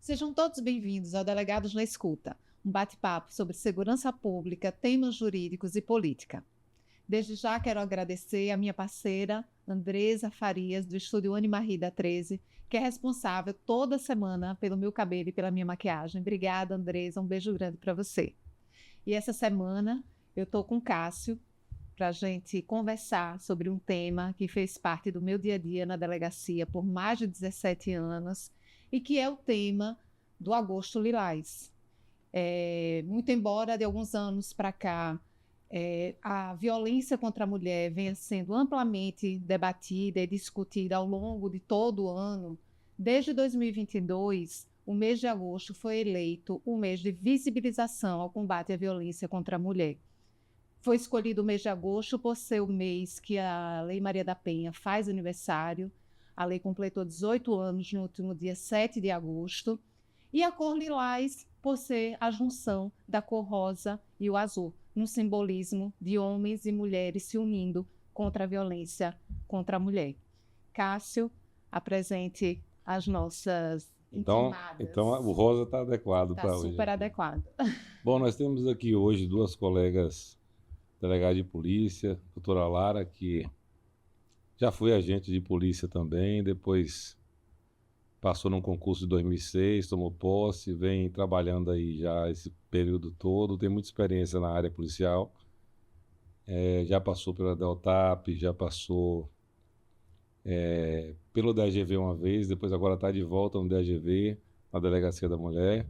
Sejam todos bem-vindos ao Delegados na Escuta, um bate-papo sobre segurança pública, temas jurídicos e política. Desde já quero agradecer a minha parceira, Andresa Farias, do estúdio Animarri da 13, que é responsável toda semana pelo meu cabelo e pela minha maquiagem. Obrigada, Andresa, um beijo grande para você. E essa semana eu estou com o Cássio para a gente conversar sobre um tema que fez parte do meu dia a dia na delegacia por mais de 17 anos e que é o tema do Agosto Lilás. Muito embora de alguns anos para cá a violência contra a mulher venha sendo amplamente debatida e discutida ao longo de todo o ano, desde 2022, o mês de agosto foi eleito o mês de visibilização ao combate à violência contra a mulher. Foi escolhido o mês de agosto por ser o mês que a Lei Maria da Penha faz aniversário. A lei completou 18 anos no último dia 7 de agosto. E a cor lilás por ser a junção da cor rosa e o azul, no simbolismo de homens e mulheres se unindo contra a violência contra a mulher. Cássio, apresente as nossas intimadas. Então o rosa está adequado para hoje. Está super adequado. Bom, nós temos aqui hoje duas colegas delegadas de polícia, doutora Lara, que já foi agente de polícia também, depois passou num concurso de 2006, tomou posse, vem trabalhando aí já esse período todo, tem muita experiência na área policial, já passou pela Deltap, já passou pelo DGV uma vez, depois agora está de volta no DGV, na Delegacia da Mulher.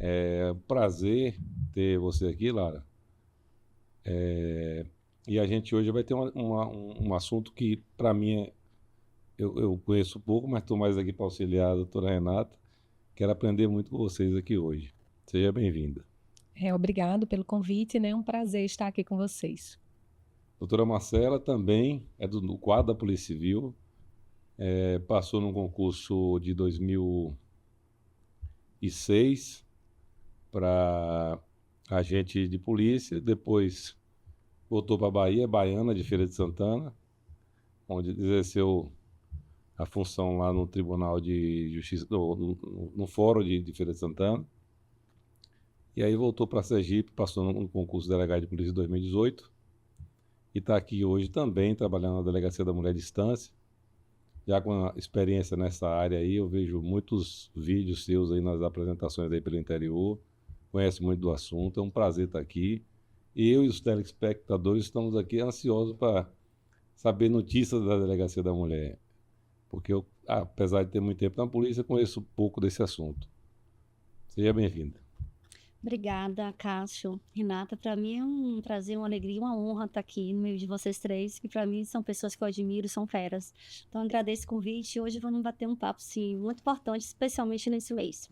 É um prazer ter você aqui, Lara. E a gente hoje vai ter um assunto que, para mim, eu conheço pouco, mas estou mais aqui para auxiliar a doutora Renata. Quero aprender muito com vocês aqui hoje. Seja bem-vinda. Obrigado pelo convite, né? É um prazer estar aqui com vocês. Doutora Marcela também é do quadro da Polícia Civil, passou num concurso de 2006 para agente de polícia, depois voltou para a Bahia, baiana de Feira de Santana, onde exerceu a função lá no Tribunal de Justiça, no Fórum de Feira de Santana. E aí voltou para Sergipe, passou no concurso de delegado de polícia em 2018 e está aqui hoje também trabalhando na Delegacia da Mulher à Distância. Já com a experiência nessa área aí, eu vejo muitos vídeos seus aí nas apresentações aí pelo interior, conhece muito do assunto, é um prazer estar aqui. E eu e os telespectadores estamos aqui ansiosos para saber notícias da Delegacia da Mulher, porque eu, apesar de ter muito tempo na polícia, conheço pouco desse assunto. Seja bem-vinda. Obrigada, Cássio. Renata, para mim é um prazer, uma alegria, uma honra estar aqui no meio de vocês três, que para mim são pessoas que eu admiro, são feras. Então, agradeço o convite e hoje vamos bater um papo, sim, muito importante, especialmente nesse mês.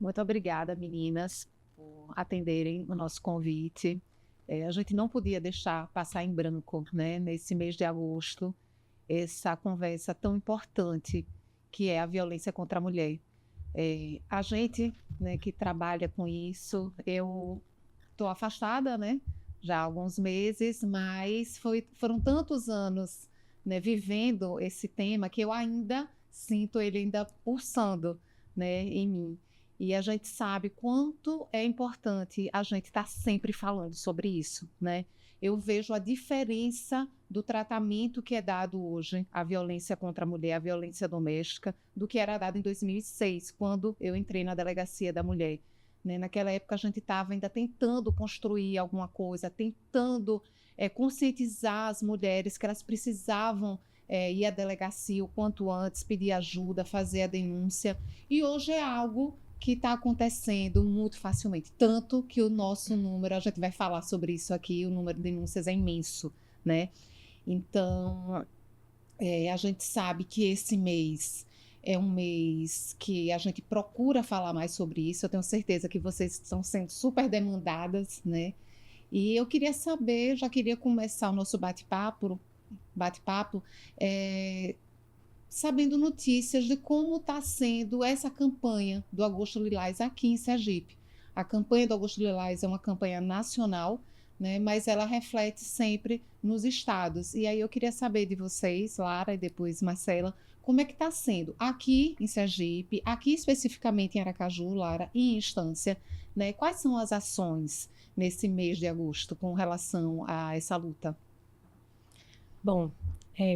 Muito obrigada, meninas, por atenderem o nosso convite. A gente não podia deixar passar em branco, né, nesse mês de agosto, essa conversa tão importante que é a violência contra a mulher. A gente, né, que trabalha com isso, eu estou afastada, né, já há alguns meses, mas foram tantos anos, né, vivendo esse tema que eu ainda sinto ele ainda pulsando, né, em mim. E a gente sabe quanto é importante a gente estar sempre falando sobre isso, né? Eu vejo a diferença do tratamento que é dado hoje à violência contra a mulher, à violência doméstica, do que era dado em 2006, quando eu entrei na Delegacia da Mulher. Né? Naquela época a gente estava ainda tentando construir alguma coisa, tentando conscientizar as mulheres que elas precisavam ir à delegacia o quanto antes, pedir ajuda, fazer a denúncia. E hoje é algo que está acontecendo muito facilmente, tanto que o nosso número, a gente vai falar sobre isso aqui, o número de denúncias é imenso, né? Então, a gente sabe que esse mês é um mês que a gente procura falar mais sobre isso, eu tenho certeza que vocês estão sendo super demandadas, né? E eu queria saber, já queria começar o nosso bate-papo, sabendo notícias de como está sendo essa campanha do Agosto Lilás aqui em Sergipe. A campanha do Agosto Lilás é uma campanha nacional, né? Mas ela reflete sempre nos estados. E aí eu queria saber de vocês, Lara e depois Marcela, como é que está sendo aqui em Sergipe, aqui especificamente em Aracaju, Lara, e em Estância, né? Quais são as ações nesse mês de agosto com relação a essa luta? Bom,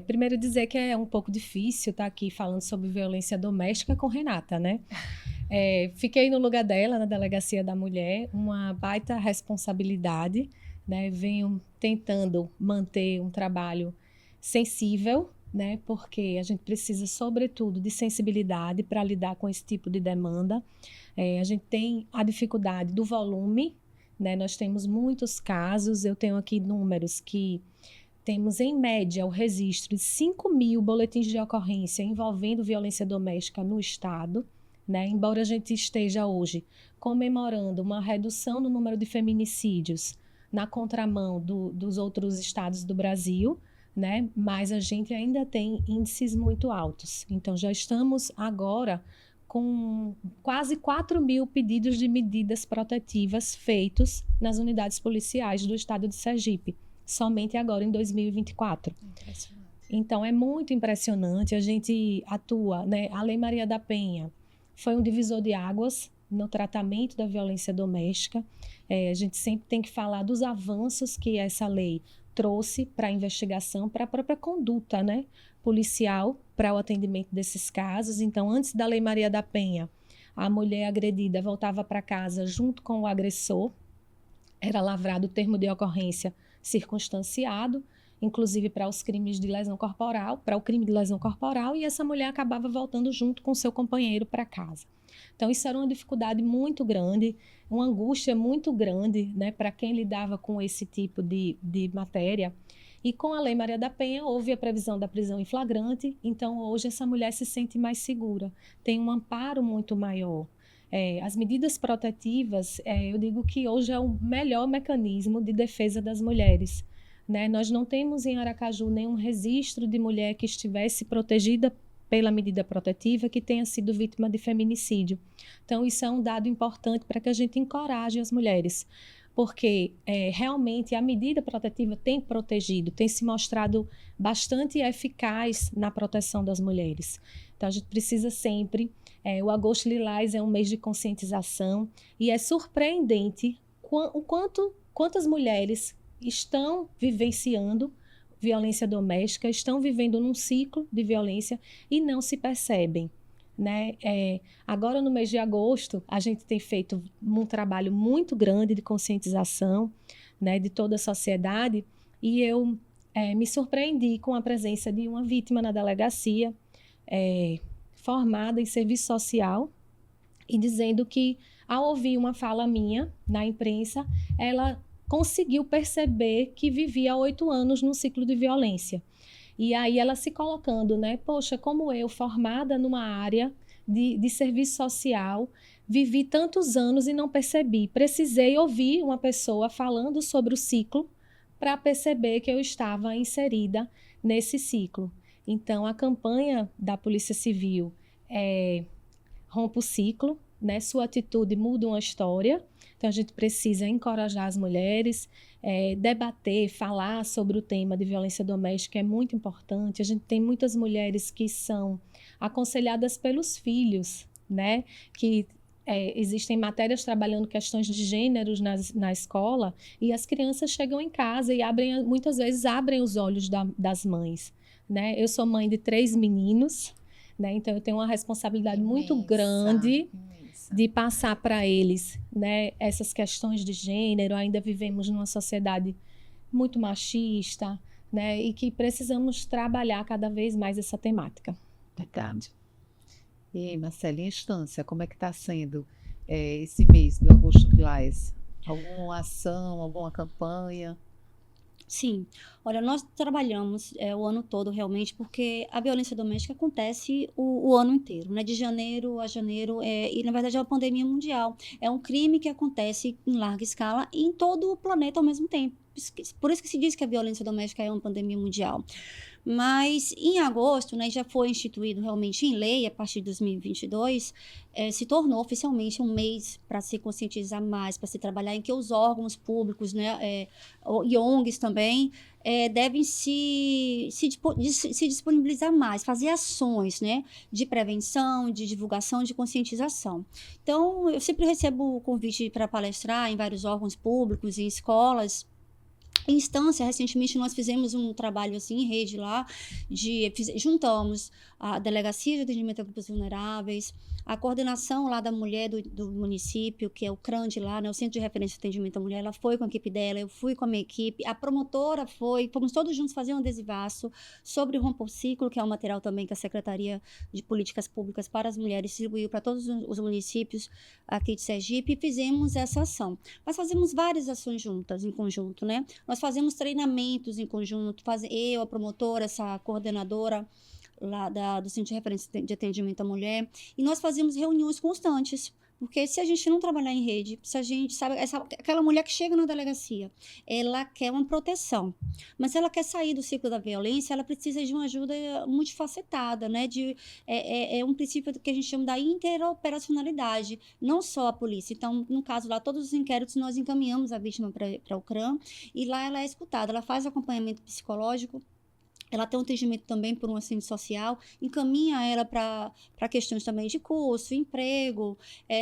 primeiro dizer que é um pouco difícil estar aqui falando sobre violência doméstica com Renata, né? Fiquei no lugar dela, na Delegacia da Mulher, uma baita responsabilidade, né? Venho tentando manter um trabalho sensível, né? Porque a gente precisa, sobretudo, de sensibilidade para lidar com esse tipo de demanda. A gente tem a dificuldade do volume, né? Nós temos muitos casos, eu tenho aqui números que temos, em média, o registro de 5.000 boletins de ocorrência envolvendo violência doméstica no Estado, né? Embora a gente esteja hoje comemorando uma redução no número de feminicídios na contramão dos outros estados do Brasil, né? Mas a gente ainda tem índices muito altos. Então, já estamos agora com quase 4.000 pedidos de medidas protetivas feitos nas unidades policiais do estado de Sergipe, somente agora em 2024. Então, é muito impressionante. A gente atua, né? A Lei Maria da Penha foi um divisor de águas no tratamento da violência doméstica. A gente sempre tem que falar dos avanços que essa lei trouxe para a investigação, para a própria conduta, né, policial, para o atendimento desses casos. Então, antes da Lei Maria da Penha, a mulher agredida voltava para casa junto com o agressor, era lavrado o termo de ocorrência circunstanciado, inclusive para os crimes de lesão corporal, para o crime de lesão corporal, e essa mulher acabava voltando junto com seu companheiro para casa. Então, isso era uma dificuldade muito grande, uma angústia muito grande, né, para quem lidava com esse tipo de matéria. E com a Lei Maria da Penha, houve a previsão da prisão em flagrante, então hoje essa mulher se sente mais segura, tem um amparo muito maior. As medidas protetivas, eu digo que hoje é o melhor mecanismo de defesa das mulheres, né? Nós não temos em Aracaju nenhum registro de mulher que estivesse protegida pela medida protetiva que tenha sido vítima de feminicídio. Então, isso é um dado importante para que a gente encoraje as mulheres, porque realmente a medida protetiva tem protegido, tem se mostrado bastante eficaz na proteção das mulheres. Então, a gente precisa sempre... o Agosto Lilás é um mês de conscientização e é surpreendente quantas mulheres estão vivenciando violência doméstica, estão vivendo num ciclo de violência e não se percebem, né? Agora, no mês de agosto, a gente tem feito um trabalho muito grande de conscientização, né, de toda a sociedade, e eu me surpreendi com a presença de uma vítima na delegacia, formada em serviço social, e dizendo que, ao ouvir uma fala minha na imprensa, ela conseguiu perceber que vivia há 8 anos num ciclo de violência. E aí ela se colocando, né? Poxa, como eu, formada numa área de serviço social, vivi tantos anos e não percebi. Precisei ouvir uma pessoa falando sobre o ciclo para perceber que eu estava inserida nesse ciclo. Então, a campanha da Polícia Civil Rompa o Ciclo, né? Sua atitude muda uma história. Então, a gente precisa encorajar as mulheres, debater, falar sobre o tema de violência doméstica é muito importante. A gente tem muitas mulheres que são aconselhadas pelos filhos, né? Que existem matérias trabalhando questões de gêneros na escola, e as crianças chegam em casa e muitas vezes abrem os olhos das mães, né? Eu sou mãe de 3 meninos, né? Então eu tenho uma responsabilidade muito grande de passar para eles, né, essas questões de gênero. Ainda vivemos numa sociedade muito machista, né, e que precisamos trabalhar cada vez mais essa temática. Verdade. E aí, Marcela, em Estância, como é que está sendo esse mês do Agosto Lilás? Alguma ação, alguma campanha? Sim, olha, nós trabalhamos o ano todo realmente, porque a violência doméstica acontece o ano inteiro, né? De janeiro a janeiro, e na verdade é uma pandemia mundial. É um crime que acontece em larga escala e em todo o planeta ao mesmo tempo. Por isso que se diz que a violência doméstica é uma pandemia mundial. Mas em agosto, né, já foi instituído realmente em lei, a partir de 2022, se tornou oficialmente um mês para se conscientizar mais, para se trabalhar em que os órgãos públicos, né, e ONGs também, devem se disponibilizar mais, fazer ações, né, de prevenção, de divulgação, de conscientização. Então, eu sempre recebo o convite para palestrar em vários órgãos públicos, em escolas. Em instância, recentemente nós fizemos um trabalho assim em rede lá, juntamos a Delegacia de Atendimento a Grupos Vulneráveis, a coordenação lá da mulher do município, que é o CRAND lá, né, o Centro de Referência de Atendimento à Mulher, ela foi com a equipe dela, eu fui com a minha equipe, a promotora foi, fomos todos juntos fazer um adesivaço sobre o Rompa o Ciclo, que é um material também que a Secretaria de Políticas Públicas para as Mulheres distribuiu para todos os municípios aqui de Sergipe, e fizemos essa ação. Nós fazemos várias ações juntas, em conjunto, né? Nós fazemos treinamentos em conjunto, eu, a promotora, essa coordenadora lá do Centro de Referência de Atendimento à Mulher, e nós fazemos reuniões constantes, porque se a gente não trabalhar em rede, se a gente sabe, aquela mulher que chega na delegacia, ela quer uma proteção, mas se ela quer sair do ciclo da violência, ela precisa de uma ajuda multifacetada, né? É um princípio que a gente chama da interoperacionalidade, não só a polícia. Então, no caso lá, todos os inquéritos nós encaminhamos a vítima para o CRAM, e lá ela é escutada, ela faz acompanhamento psicológico, ela tem um atendimento também por um assistente social, encaminha ela para questões também de curso, emprego.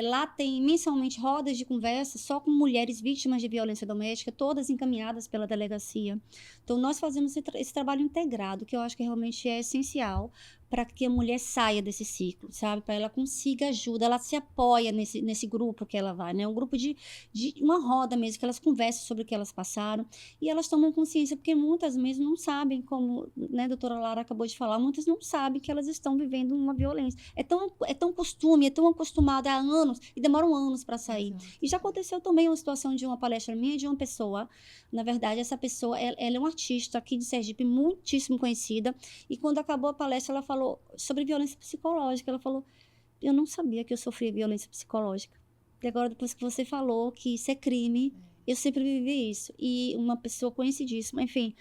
Lá tem mensalmente rodas de conversa só com mulheres vítimas de violência doméstica, todas encaminhadas pela delegacia. Então, nós fazemos esse trabalho integrado, que eu acho que realmente é essencial para que a mulher saia desse ciclo, sabe? Para ela consiga ajuda, ela se apoia nesse grupo que ela vai, né? Um grupo de uma roda mesmo, que elas conversam sobre o que elas passaram, e elas tomam consciência, porque muitas mesmo não sabem, como, né, a doutora Lara acabou de falar, muitas não sabem que elas estão vivendo uma violência. É tão costume, é tão acostumada há anos, e demoram anos para sair. Exato. E já aconteceu também uma situação de uma palestra minha, de uma pessoa, na verdade, essa pessoa, ela é uma artista aqui de Sergipe, muitíssimo conhecida, e quando acabou a palestra, ela falou sobre violência psicológica. Ela falou, eu não sabia que eu sofria violência psicológica. E agora, depois que você falou que isso é crime, eu sempre vivi isso. E uma pessoa conhecidíssima, enfim.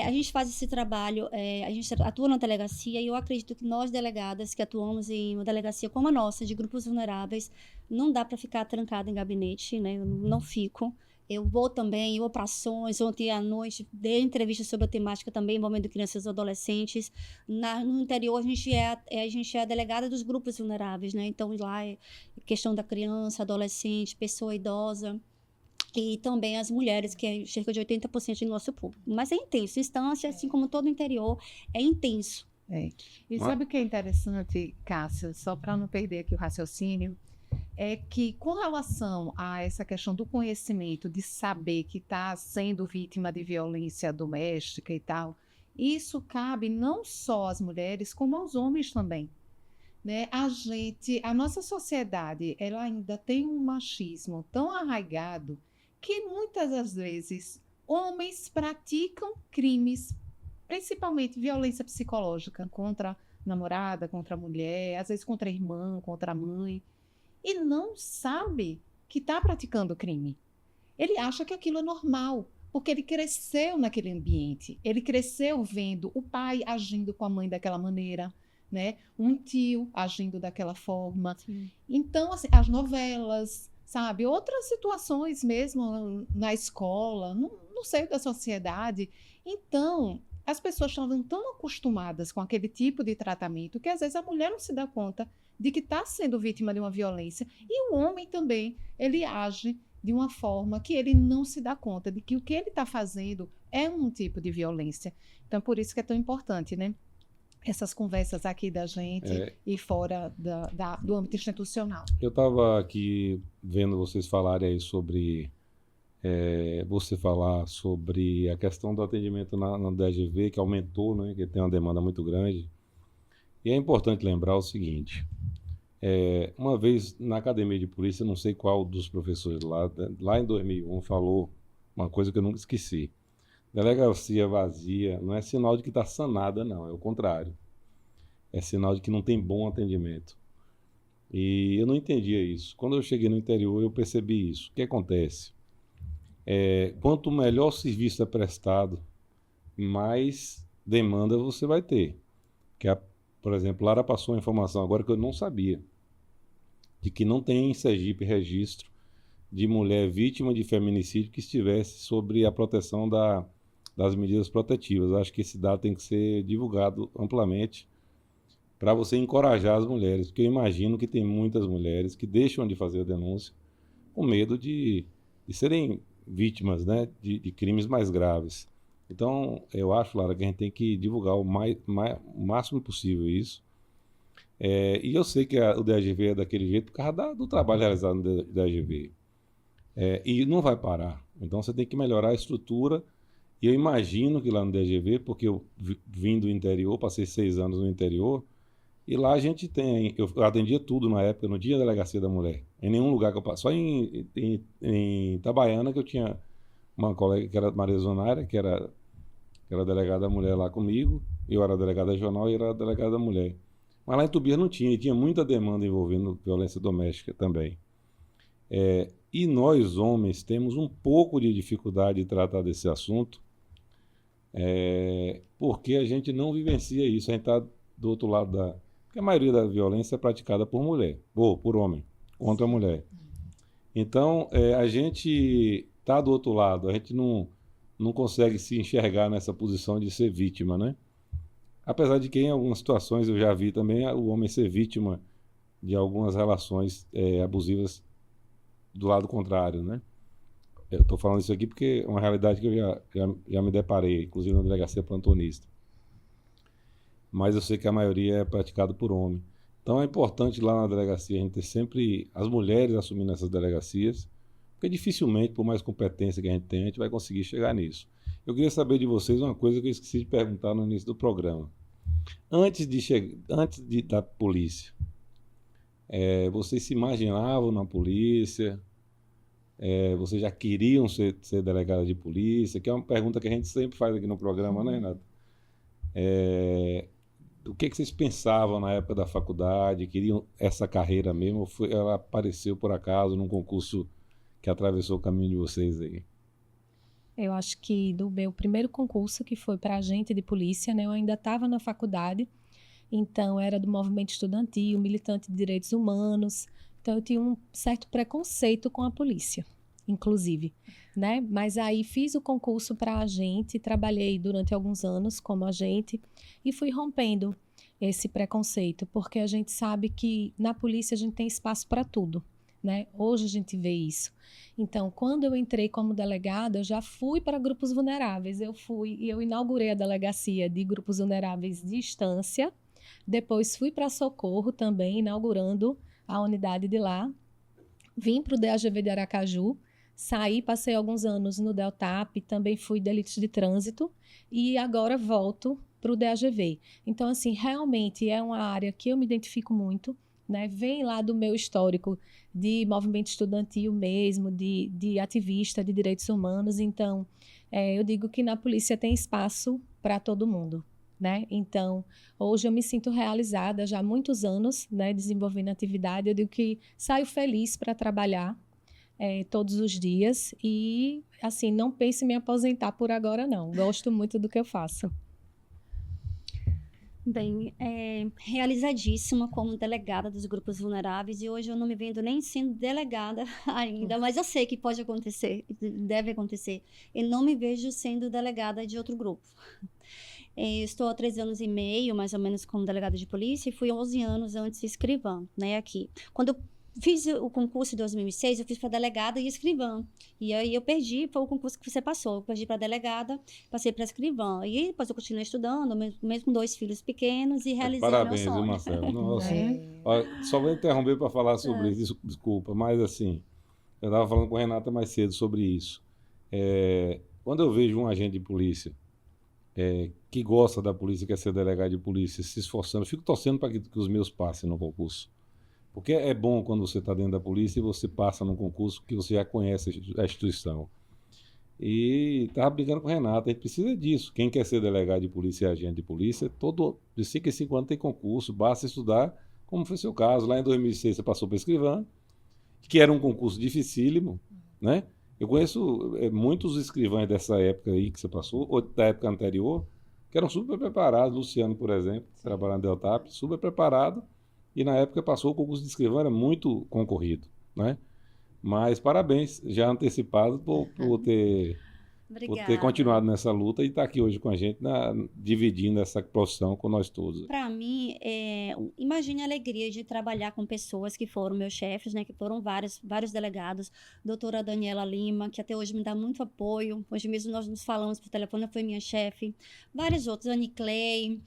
A gente faz esse trabalho, a gente atua na delegacia, e eu acredito que nós, delegadas, que atuamos em uma delegacia como a nossa, de grupos vulneráveis, não dá para ficar trancada em gabinete, né? Eu não fico. Eu vou também em operações. Ontem à noite dei entrevista sobre a temática também, envolvendo crianças e adolescentes. No interior, a gente é a delegada dos grupos vulneráveis, né? Então, lá é questão da criança, adolescente, pessoa idosa, e também as mulheres, que é cerca de 80% do nosso público. Mas é intenso. Instância, assim como todo o interior, é intenso. E sabe o que é interessante, Cássia, só para não perder aqui o raciocínio, é que, com relação a essa questão do conhecimento, de saber que está sendo vítima de violência doméstica e tal, isso cabe não só às mulheres, como aos homens também, né? A nossa sociedade, ela ainda tem um machismo tão arraigado que muitas das vezes homens praticam crimes, principalmente violência psicológica contra a namorada, contra a mulher, às vezes contra a irmã, contra a mãe, e não sabe que está praticando crime. Ele acha que aquilo é normal, porque ele cresceu naquele ambiente. Ele cresceu vendo o pai agindo com a mãe daquela maneira, né? Um tio agindo daquela forma. Sim. Então, assim, as novelas, sabe? Outras situações mesmo na escola, no seio da sociedade. Então, as pessoas estavam tão acostumadas com aquele tipo de tratamento que às vezes a mulher não se dá conta de que está sendo vítima de uma violência. E o homem também, ele age de uma forma que ele não se dá conta de que o que ele está fazendo é um tipo de violência. Então, por isso que é tão importante, né? Essas conversas aqui da gente e fora do âmbito institucional. Eu estava aqui vendo vocês falarem aí sobre... você falar sobre a questão do atendimento na DGV, que aumentou, né? Que tem uma demanda muito grande. E é importante lembrar o seguinte... uma vez na academia de polícia, não sei qual dos professores lá em 2001, falou uma coisa que eu nunca esqueci. Delegacia vazia não é sinal de que está sanada, não. É o contrário. É sinal de que não tem bom atendimento. E eu não entendia isso. Quando eu cheguei no interior, eu percebi isso. O que acontece? quanto melhor o serviço é prestado, mais demanda você vai ter. Por exemplo, Lara passou uma informação agora que eu não sabia, de que não tem em Sergipe registro de mulher vítima de feminicídio que estivesse sob a proteção das medidas protetivas. Eu acho que esse dado tem que ser divulgado amplamente para você encorajar as mulheres, porque eu imagino que tem muitas mulheres que deixam de fazer a denúncia com medo de serem vítimas, né, de crimes mais graves. Então, eu acho, Lara, que a gente tem que divulgar o máximo possível isso. E eu sei que o DAGV é daquele jeito por causa do trabalho realizado no DAGV. E não vai parar. Então, você tem que melhorar a estrutura. E eu imagino que lá no DAGV, porque eu vim do interior, passei 6 anos no interior, e lá a gente tem... Eu atendia tudo na época, não tinha delegacia da mulher. Em nenhum lugar que eu passei. Só em Itabaiana, que eu tinha uma colega que era Maria Zonária, que era delegada da mulher lá comigo. Eu era delegada regional e era delegada da mulher. Mas lá em Tubias não tinha, e tinha muita demanda envolvendo violência doméstica também. E nós, homens, temos um pouco de dificuldade de tratar desse assunto, porque a gente não vivencia isso, a gente está do outro lado porque a maioria da violência é praticada por mulher, ou por homem, contra a mulher. Então, a gente está do outro lado, a gente não consegue se enxergar nessa posição de ser vítima, né? Apesar de que em algumas situações eu já vi também o homem ser vítima de algumas relações abusivas do lado contrário, né? Eu estou falando isso aqui porque é uma realidade que eu já me deparei, inclusive na delegacia plantonista. Mas eu sei que a maioria é praticada por homem. Então é importante lá na delegacia a gente ter sempre as mulheres assumindo essas delegacias, porque dificilmente, por mais competência que a gente vai conseguir chegar nisso. Eu queria saber de vocês uma coisa que eu esqueci de perguntar no início do programa. Antes da polícia, vocês se imaginavam na polícia? Vocês já queriam ser delegada de polícia? Que é uma pergunta que a gente sempre faz aqui no programa, né, Renata? O que vocês pensavam na época da faculdade? Queriam essa carreira mesmo? Ou ela apareceu por acaso num concurso que atravessou o caminho de vocês aí? Eu acho que do meu primeiro concurso, que foi para agente de polícia, né, eu ainda estava na faculdade, então era do movimento estudantil, militante de direitos humanos, então eu tinha um certo preconceito com a polícia, inclusive, né? Mas aí fiz o concurso para agente, trabalhei durante alguns anos como agente e fui rompendo esse preconceito, porque a gente sabe que na polícia a gente tem espaço para tudo, né? Hoje a gente vê isso. Então, quando eu entrei como delegada, eu já fui para grupos vulneráveis. Eu inaugurei a delegacia de grupos vulneráveis de Estância, depois fui para Socorro também, inaugurando a unidade de lá. Vim para o DAGV de Aracaju, saí, passei alguns anos no Deltap, também fui delitos de trânsito e agora volto para o DAGV. Então, assim, realmente é uma área que eu me identifico muito, né? Vem lá do meu histórico de movimento estudantil mesmo, de ativista de direitos humanos. Então, eu digo que na polícia tem espaço para todo mundo, né? Então, hoje eu me sinto realizada já há muitos anos, né, desenvolvendo atividade. Eu digo que saio feliz para trabalhar todos os dias e, assim, não pense em me aposentar por agora, não. Gosto muito do que eu faço. Bem, realizadíssima como delegada dos grupos vulneráveis e hoje eu não me vendo nem sendo delegada ainda, mas eu sei que pode acontecer, deve acontecer. Eu não me vejo sendo delegada de outro grupo. Estou há 3 anos e meio, mais ou menos, como delegada de polícia e fui 11 anos antes escrivã, né, aqui. Quando eu fiz o concurso em 2006, eu fiz para delegada e escrivã. E aí eu perdi, foi o concurso que você passou. Eu perdi para delegada, passei para escrivã. E depois eu continuei estudando, mesmo com 2 filhos pequenos e realizei Parabéns, meu sonho. viu, Marcelo? Nossa. Olha, só vou interromper para falar sobre isso, desculpa, mas assim, eu estava falando com a Renata mais cedo sobre isso. Quando eu vejo um agente de polícia que gosta da polícia, quer ser delegado de polícia, se esforçando, eu fico torcendo para que os meus passem no concurso. Porque é bom quando você está dentro da polícia e você passa num concurso que você já conhece a instituição. E estava brigando com o Renato, a gente precisa disso. Quem quer ser delegado de polícia e agente de polícia, de 5 em 5 anos tem concurso, basta estudar, como foi seu caso. Lá em 2006 você passou para escrivã, que era um concurso dificílimo, né? Eu conheço muitos escrivães dessa época aí que você passou, ou da época anterior, que eram super preparados. Luciano, por exemplo, trabalhando na Deltap, super preparado, e na época passou o concurso de escrivão, era muito concorrido, né? Mas parabéns, já antecipado por ter Obrigada. continuado nessa luta e estar aqui hoje com a gente, dividindo essa profissão com nós todos. Para mim, imagine a alegria de trabalhar com pessoas que foram meus chefes, né, que foram vários delegados, doutora Daniela Lima, que até hoje me dá muito apoio, hoje mesmo nós nos falamos por telefone, foi minha chefe, vários outros, Anne Clay,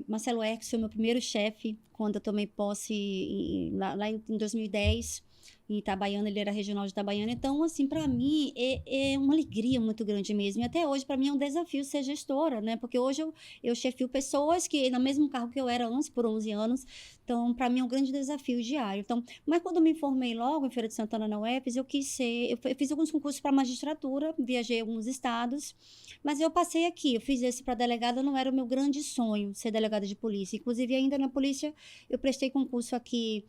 Marcelo Herx foi meu primeiro chefe, quando eu tomei posse lá em 2010, em Itabaiana, ele era regional de Itabaiana. Então, assim, para mim é uma alegria muito grande mesmo. E até hoje, para mim, é um desafio ser gestora, né? Porque hoje eu chefio pessoas que, no mesmo cargo que eu era antes, por 11 anos. Então, para mim, é um grande desafio diário. Então, mas quando eu me formei logo em Feira de Santana, na UEPS, eu fiz alguns concursos para magistratura, viajei a alguns estados, mas eu passei aqui. Eu fiz esse para delegada, não era o meu grande sonho ser delegada de polícia. Inclusive, ainda na polícia, eu prestei concurso aqui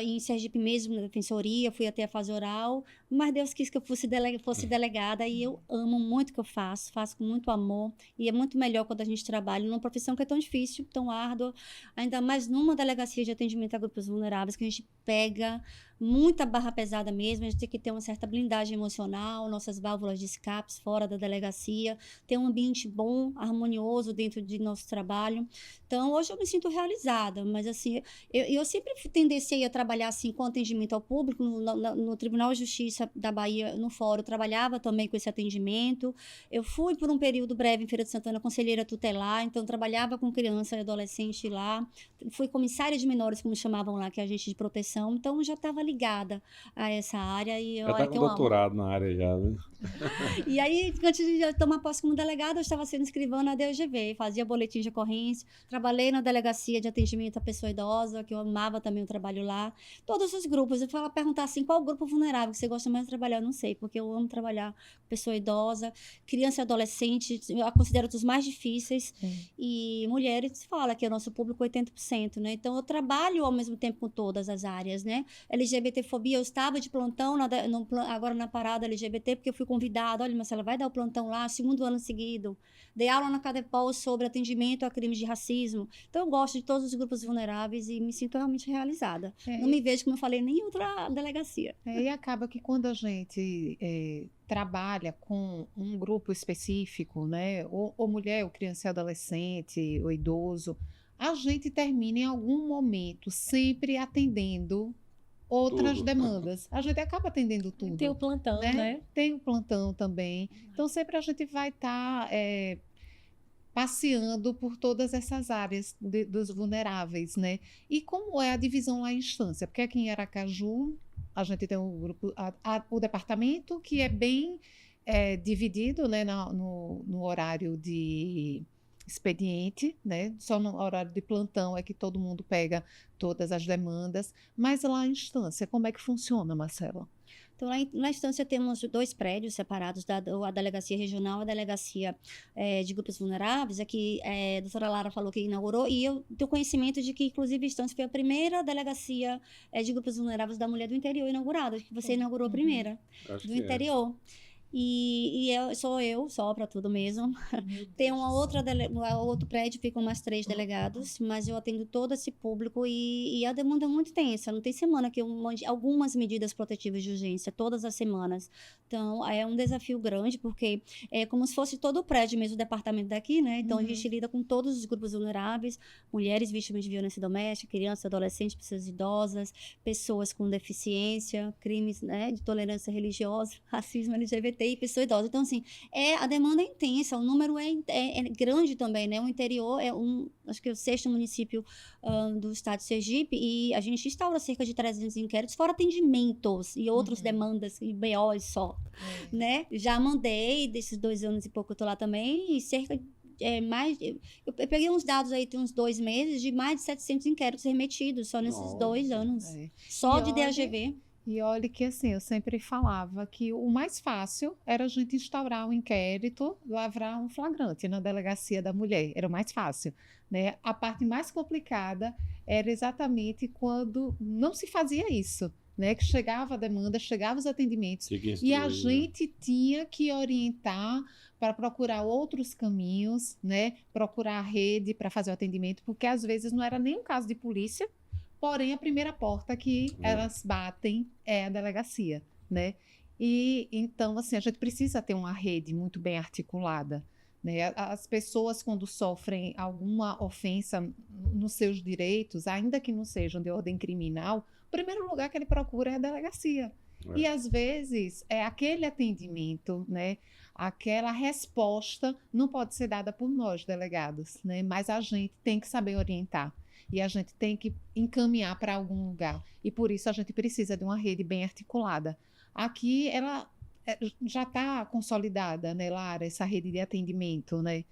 em Sergipe mesmo, na defensoria, fui até a fase oral, mas Deus quis que eu fosse delegada e eu amo muito o que eu faço com muito amor e é muito melhor quando a gente trabalha numa profissão que é tão difícil, tão árdua, ainda mais numa delegacia de atendimento a grupos vulneráveis, que a gente pega muita barra pesada mesmo, a gente tem que ter uma certa blindagem emocional, nossas válvulas de escapes fora da delegacia, ter um ambiente bom, harmonioso dentro de nosso trabalho. Então, hoje eu me sinto realizada, mas assim, eu sempre tendenciei a trabalhar assim com atendimento ao público, no Tribunal de Justiça da Bahia, no fórum, eu trabalhava também com esse atendimento. Eu fui por um período breve em Feira de Santana conselheira tutelar, então trabalhava com criança e adolescente lá, fui comissária de menores, como chamavam lá, que é agente de proteção, então já estava ligada a essa área e Já está com doutorado na área já, né? E aí, antes de tomar posse como delegada, eu estava sendo escrivã na DGV, fazia boletim de ocorrência, trabalhei na delegacia de atendimento à pessoa idosa, que eu amava também o trabalho lá. Todos os grupos, eu fui lá perguntar assim, qual grupo vulnerável que você gosta mais de trabalhar? Eu não sei, porque eu amo trabalhar com pessoa idosa, criança e adolescente, eu a considero dos mais difíceis, e mulheres, fala que é o nosso público 80%, né? Então, eu trabalho ao mesmo tempo com todas as áreas, né? LGBTfobia, eu estava de plantão agora na parada LGBT, porque eu fui convidada, olha, Marcela, vai dar o plantão lá, segundo ano seguido. Dei aula na Cadepol sobre atendimento a crimes de racismo. Então, eu gosto de todos os grupos vulneráveis e me sinto realmente realizada. Não me vejo, como eu falei, nem em outra delegacia. E acaba que quando a gente trabalha com um grupo específico, né, ou mulher, ou criança e adolescente, ou idoso, a gente termina em algum momento sempre atendendo outras Tudo. demandas. A gente acaba atendendo tudo. Tem o plantão, né? Tem o plantão também. Então, sempre a gente vai estar passeando por todas essas áreas dos vulneráveis, né? E como é a divisão lá em instância? Porque aqui em Aracaju, a gente tem um grupo, o departamento, que é bem dividido, né, no horário de expediente, né? Só no horário de plantão é que todo mundo pega todas as demandas. Mas lá em instância, como é que funciona, Marcela? Então, lá na instância temos 2 prédios separados, a delegacia regional e a delegacia de grupos vulneráveis. Aqui a doutora Lara falou que inaugurou, e eu tenho conhecimento de que, inclusive, a instância foi a primeira delegacia de grupos vulneráveis da mulher do interior inaugurada, que você inaugurou a primeira, do interior. Sou eu, só para tudo mesmo. Tem outro prédio, ficam mais 3 delegados, mas eu atendo todo esse público e a demanda é muito tensa. Não tem semana que eu mande algumas medidas protetivas de urgência, todas as semanas. Então, é um desafio grande, porque é como se fosse todo o prédio mesmo, o departamento daqui, né? Então, a gente lida com todos os grupos vulneráveis, mulheres vítimas de violência doméstica, crianças, adolescentes, pessoas idosas, pessoas com deficiência, crimes, né, de tolerância religiosa, racismo, LGBT, e pessoa idosa. Então, assim, a demanda é intensa, o número é grande também, né? O interior acho que é o 6º município do estado de Sergipe, e a gente instaura cerca de 300 inquéritos, fora atendimentos e outras demandas, e BOs só, né? Já mandei, desses 2 anos e pouco eu tô lá também, e cerca de eu peguei uns dados aí, tem uns 2 meses, de mais de 700 inquéritos remetidos só nesses 2 anos. Só de DAGV. E olha que assim, eu sempre falava que o mais fácil era a gente instaurar um inquérito, lavrar um flagrante na delegacia da mulher, era o mais fácil, né? A parte mais complicada era exatamente quando não se fazia isso, né? Que chegava a demanda, chegava os atendimentos. E a gente tinha que orientar para procurar outros caminhos, né? Procurar a rede para fazer o atendimento, porque às vezes não era nem um caso de polícia, porém a primeira porta que elas batem é a delegacia, né? E então, assim, a gente precisa ter uma rede muito bem articulada, né? As pessoas, quando sofrem alguma ofensa nos seus direitos, ainda que não sejam de ordem criminal, o primeiro lugar que ele procura é a delegacia. E às vezes é aquele atendimento, né? Aquela resposta não pode ser dada por nós, delegados, né? Mas a gente tem que saber orientar e a gente tem que encaminhar para algum lugar. E por isso a gente precisa de uma rede bem articulada. Aqui ela já está consolidada, né, Lara, essa rede de atendimento, né?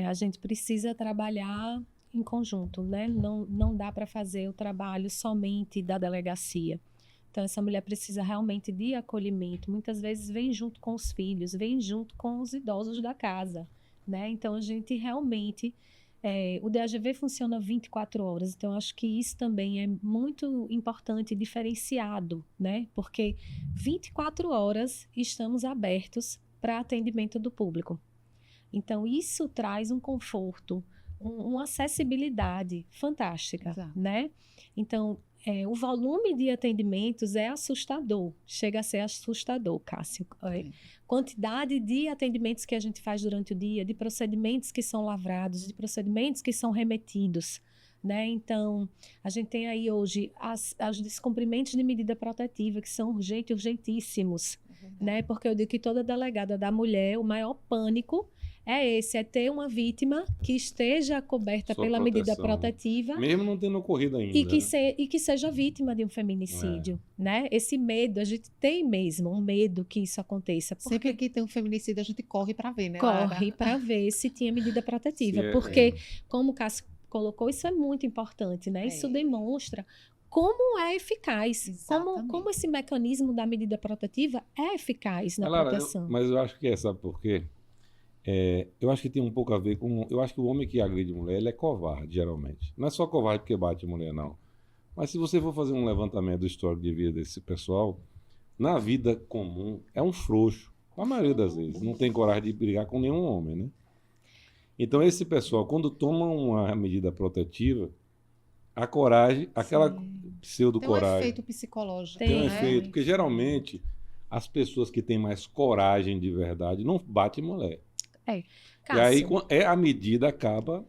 A gente precisa trabalhar em conjunto, né? Não dá para fazer o trabalho somente da delegacia. Então, essa mulher precisa realmente de acolhimento. Muitas vezes vem junto com os filhos, vem junto com os idosos da casa, né? Então, a gente realmente... o DAGV funciona 24 horas, então acho que isso também é muito importante e diferenciado, né? Porque 24 horas estamos abertos para atendimento do público. Então, isso traz um conforto, uma acessibilidade fantástica, Exato. né? Então, o volume de atendimentos é assustador, chega a ser assustador, Cássio. Quantidade de atendimentos que a gente faz durante o dia, de procedimentos que são lavrados, de procedimentos que são remetidos, né? Então, a gente tem aí hoje os descumprimentos de medida protetiva, que são urgentíssimos, né? Porque eu digo que toda delegada da mulher, o maior pânico é ter uma vítima que esteja coberta pela medida protetiva. Mesmo não tendo ocorrido ainda. E que seja vítima de um feminicídio, né? Esse medo, a gente tem mesmo um medo que isso aconteça. Sempre que tem um feminicídio, a gente corre para ver, né, corre para ver se tinha medida protetiva. Porque, como o Cássio colocou, isso é muito importante, né? Isso demonstra como é eficaz, como esse mecanismo da medida protetiva é eficaz na proteção. Mas eu acho que sabe por quê? Eu acho que tem um pouco a ver com... Eu acho que o homem que agride mulher, ele é covarde, geralmente. Não é só covarde porque bate mulher, não. Mas se você for fazer um levantamento do histórico de vida desse pessoal, na vida comum, é um frouxo. A maioria das vezes. Não tem coragem de brigar com nenhum homem, né? Então, esse pessoal, quando toma uma medida protetiva, a coragem, aquela pseudo-coragem... Tem um efeito psicológico. Tem um efeito, porque geralmente as pessoas que têm mais coragem de verdade não batem mulher. Cássio, e aí a medida acaba...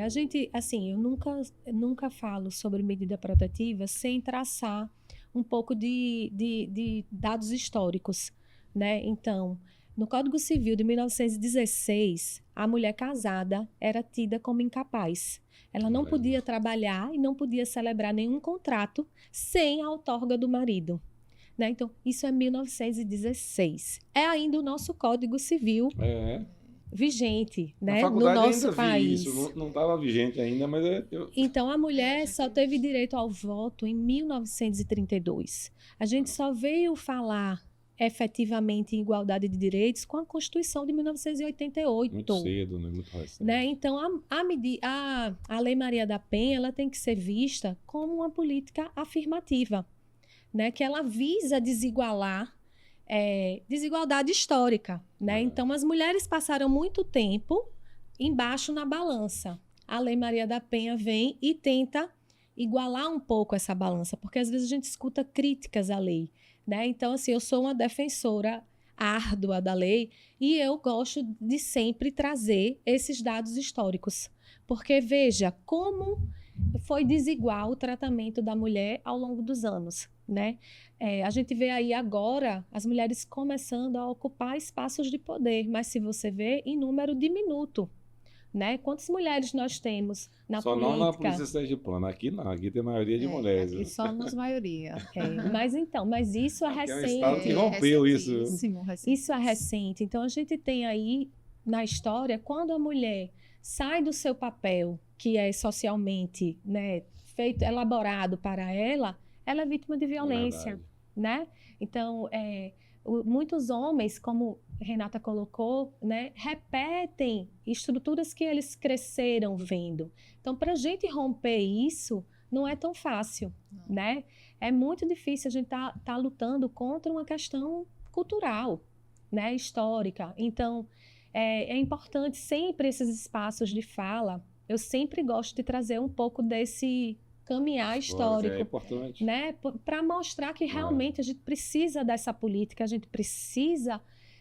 a gente, assim, eu nunca falo sobre medida protetiva sem traçar um pouco de dados históricos, né? Então, no Código Civil de 1916, a mulher casada era tida como incapaz. Ela não podia trabalhar e não podia celebrar nenhum contrato sem a outorga do marido. Né? Então, isso é 1916. É ainda o nosso Código Civil vigente, né, no nosso país. Isso não estava vigente ainda, mas Então, a mulher só teve direito ao voto em 1932. A gente só veio falar efetivamente em igualdade de direitos com a Constituição de 1988. Muito cedo, né? Muito recente. Né? Então, a Lei Maria da Penha, ela tem que ser vista como uma política afirmativa, né? Que ela visa desigualar desigualdade histórica, né? Então, as mulheres passaram muito tempo embaixo na balança. A Lei Maria da Penha vem e tenta igualar um pouco essa balança, porque às vezes a gente escuta críticas à lei, né? Então, assim, eu sou uma defensora árdua da lei e eu gosto de sempre trazer esses dados históricos, porque veja como foi desigual o tratamento da mulher ao longo dos anos, né? A gente vê aí agora as mulheres começando a ocupar espaços de poder, mas se você vê, em número diminuto, né? Quantas mulheres nós temos na política? Só não na Polícia Sergipana, aqui não, aqui tem maioria de mulheres. Aqui somos maioria. Mas isso é recente. É um estado que rompeu isso. Isso é recente. Então, a gente tem aí, na história, quando a mulher sai do seu papel, que é socialmente, né, elaborado para ela é vítima de violência, né? Então, muitos homens, como Renata colocou, né, repetem estruturas que eles cresceram vendo. Então, para a gente romper isso, não é tão fácil, Não. né? É muito difícil a gente tá lutando contra uma questão cultural, né? Histórica. Então, é importante sempre esses espaços de fala. Eu sempre gosto de trazer um pouco desse caminhar É histórico, importante. né? Para mostrar que realmente a gente precisa dessa política, a gente precisa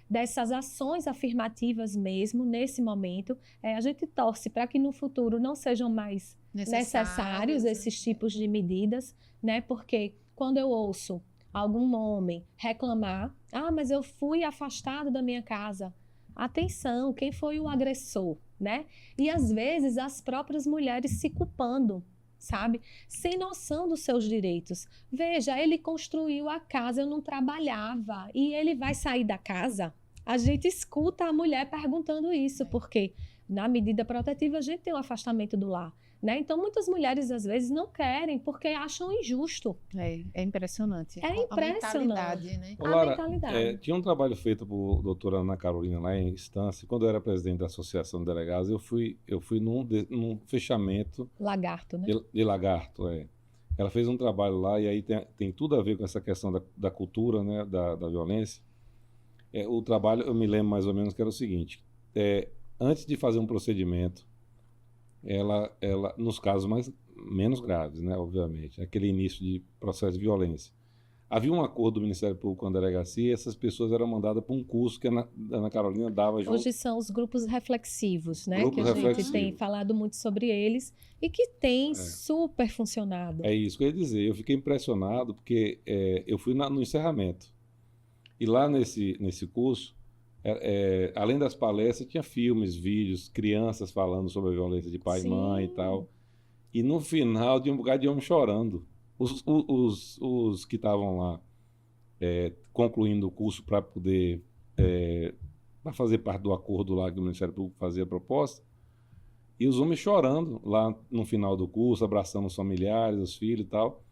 dessas ações afirmativas mesmo nesse momento. A gente torce para que no futuro não sejam mais necessários esses tipos de medidas, né? Porque quando eu ouço algum homem reclamar, mas eu fui afastado da minha casa. Atenção, quem foi o agressor, né? E às vezes as próprias mulheres se culpando, sabe? Sem noção dos seus direitos. Veja, ele construiu a casa, eu não trabalhava, e ele vai sair da casa? A gente escuta a mulher perguntando isso, porque na medida protetiva a gente tem o afastamento do lar, né? Então muitas mulheres às vezes não querem porque acham injusto. É impressionante. É impressionante. A mentalidade, né? A Lara, mentalidade. tinha um trabalho feito por doutora Ana Carolina lá em Estância. Quando eu era presidente da Associação de Delegados, eu fui num fechamento Lagarto, né? de Lagarto. Ela fez um trabalho lá e aí tem tudo a ver com essa questão da cultura, né, da violência. O trabalho, eu me lembro mais ou menos que era o seguinte: antes de fazer um procedimento, ela nos casos menos graves, né, obviamente, aquele início de processo de violência, havia um acordo do Ministério Público com a delegacia e essas pessoas eram mandadas para um curso que a Ana Carolina dava junto. Hoje são os grupos reflexivos, né? Grupos que a gente reflexivos. tem falado muito sobre eles e que tem super funcionado. É isso que eu ia dizer. Eu fiquei impressionado porque eu fui no encerramento. E lá nesse curso, além das palestras, tinha filmes, vídeos, crianças falando sobre a violência de pai e mãe e tal. E no final, tinha um bocado de homem chorando. Os que estavam lá concluindo o curso para poder para fazer parte do acordo lá que o Ministério Público fazia a proposta, e os homens chorando lá no final do curso, abraçando os familiares, os filhos e tal.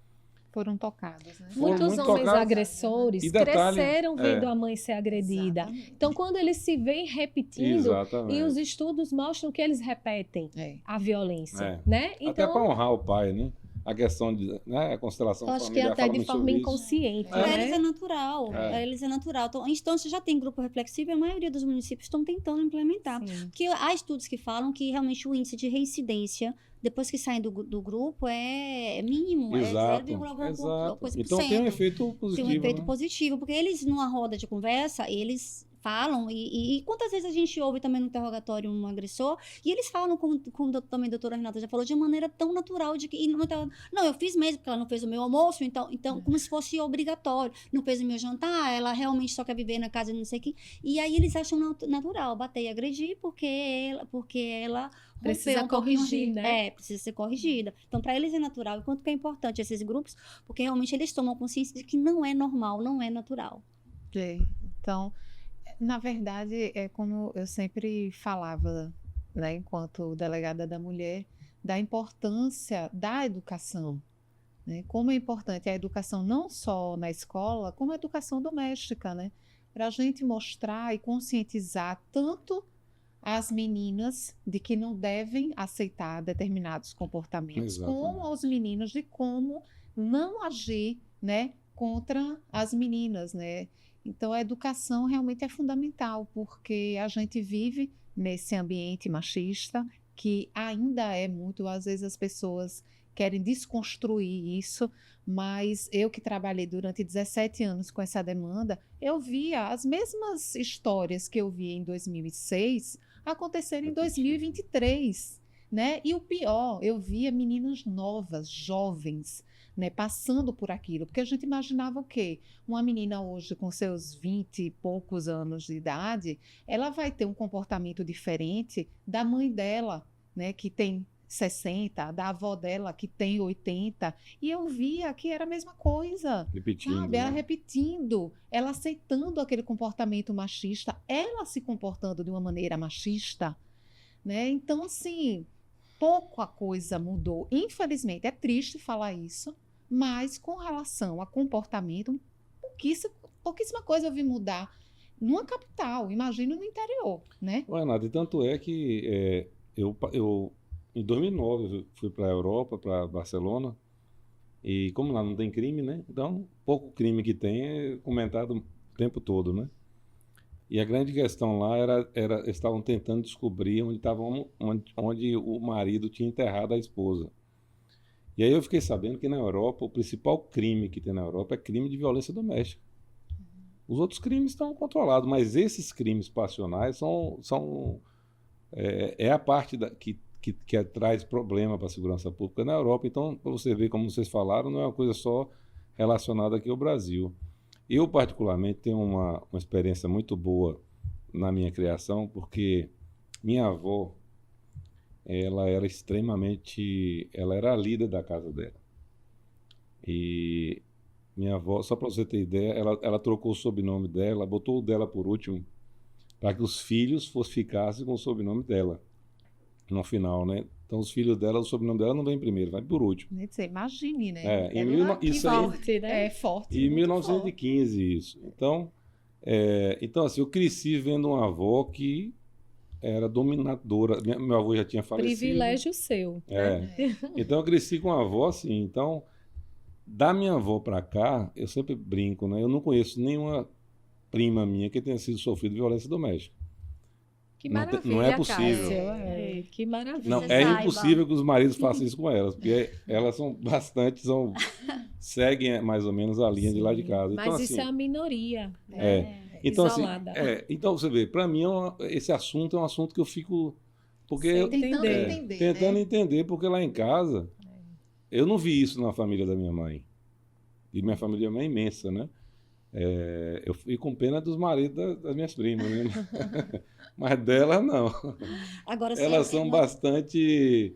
Foram tocados, né? Foram Muitos muito homens tocados. agressores E detalhe, cresceram vendo a mãe ser agredida. Exatamente. Então, quando eles se veem repetindo, Exatamente. e os estudos mostram que eles repetem a violência, né? Até Então, para honrar o pai, né? A questão de, né, a constelação eu acho que familiar até fala de muito forma sobre isso. inconsciente, Para eles né? é natural. Para eles é natural. Então, a instância já tem grupo reflexivo e a maioria dos municípios estão tentando implementar. Sim. Porque há estudos que falam que realmente o índice de reincidência, depois que saem do grupo, é mínimo. Exato, É 0,1 exato. coisa por Então tem um cento. efeito positivo. Tem um efeito né? positivo, porque eles, numa roda de conversa, eles falam, e quantas vezes a gente ouve também no interrogatório um agressor, e eles falam, como também a doutora Renata já falou, de maneira tão natural, de que, e não, eu fiz mesmo, porque ela não fez o meu almoço, então como se fosse obrigatório, não fez o meu jantar, ela realmente só quer viver na casa de não sei quem, e aí eles acham natural bater e agredir, porque ela Precisa rompeu um pouquinho corrigir, né? precisa ser corrigida. Então, para eles é natural, e quanto que é importante esses grupos, porque realmente eles tomam consciência de que não é normal, não é natural. Então, na verdade, é como eu sempre falava, né, enquanto delegada da mulher, da importância da educação, né? Como é importante a educação não só na escola, como a educação doméstica, né? Para a gente mostrar e conscientizar tanto as meninas de que não devem aceitar determinados comportamentos, como Exatamente. aos meninos de como não agir, né, contra as meninas, né? Então, a educação realmente é fundamental, porque a gente vive nesse ambiente machista que ainda é muito, às vezes as pessoas querem desconstruir isso, mas eu que trabalhei durante 17 anos com essa demanda, eu via as mesmas histórias que eu vi em 2006 acontecerem em 2023, né? E o pior, eu via meninas novas, jovens, né, passando por aquilo, porque a gente imaginava o quê? Uma menina hoje com seus 20 e poucos anos de idade, ela vai ter um comportamento diferente da mãe dela, né, que tem 60, da avó dela que tem 80, e eu via que era a mesma coisa, Repetindo. sabe? Ela né? repetindo, ela aceitando aquele comportamento machista, ela se comportando de uma maneira machista, né? Então, assim, pouca coisa mudou. Infelizmente, é triste falar isso, mas com relação a comportamento, pouquíssima coisa eu vi mudar numa capital, imagino no interior, né? Ué, Renato, e tanto é que eu em 2009 eu fui para a Europa, para Barcelona, E como lá não tem crime, né? Então, pouco crime que tem é comentado o tempo todo, né? E a grande questão lá eles estavam tentando descobrir onde o marido tinha enterrado a esposa. E aí eu fiquei sabendo que na Europa, o principal crime que tem na Europa é crime de violência doméstica. Os outros crimes estão controlados, mas esses crimes passionais é a parte que traz problema para a segurança pública na Europa. Então, para você ver, como vocês falaram, não é uma coisa só relacionada aqui ao Brasil. Eu, particularmente, tenho uma experiência muito boa na minha criação, porque minha avó, ela era ela era a líder da casa dela. E minha avó, só para você ter ideia, ela trocou o sobrenome dela, botou o dela por último, para que os filhos ficassem com o sobrenome dela no final, né? Então os filhos dela, o sobrenome dela não vem primeiro, vai por último. Você imagine, né? Isso aí, Forte, né? É forte. em muito 1915 isso. Então assim, eu cresci vendo uma avó que era dominadora. Meu avô já tinha falecido. Privilégio seu. Então eu cresci com uma avó assim. Então, da minha avó para cá, eu sempre brinco, né? Eu não conheço nenhuma prima minha que tenha sido sofrido de violência doméstica. Que Não maravilha, não é possível. Cássio. Que maravilha. Não, Você é saiba. impossível que os maridos façam isso com elas, porque elas seguem mais ou menos a linha de lá de casa. Mas Então, isso assim, é a minoria. então, assim, isolada. então você vê, para mim esse assunto é um assunto que eu fico Tentando entender. entender. tentando né? entender, porque lá em casa eu não vi isso na família da minha mãe. E minha família é imensa, né? Eu fico com pena dos maridos das minhas primas, né? Mas delas não. Agora, Elas são bastante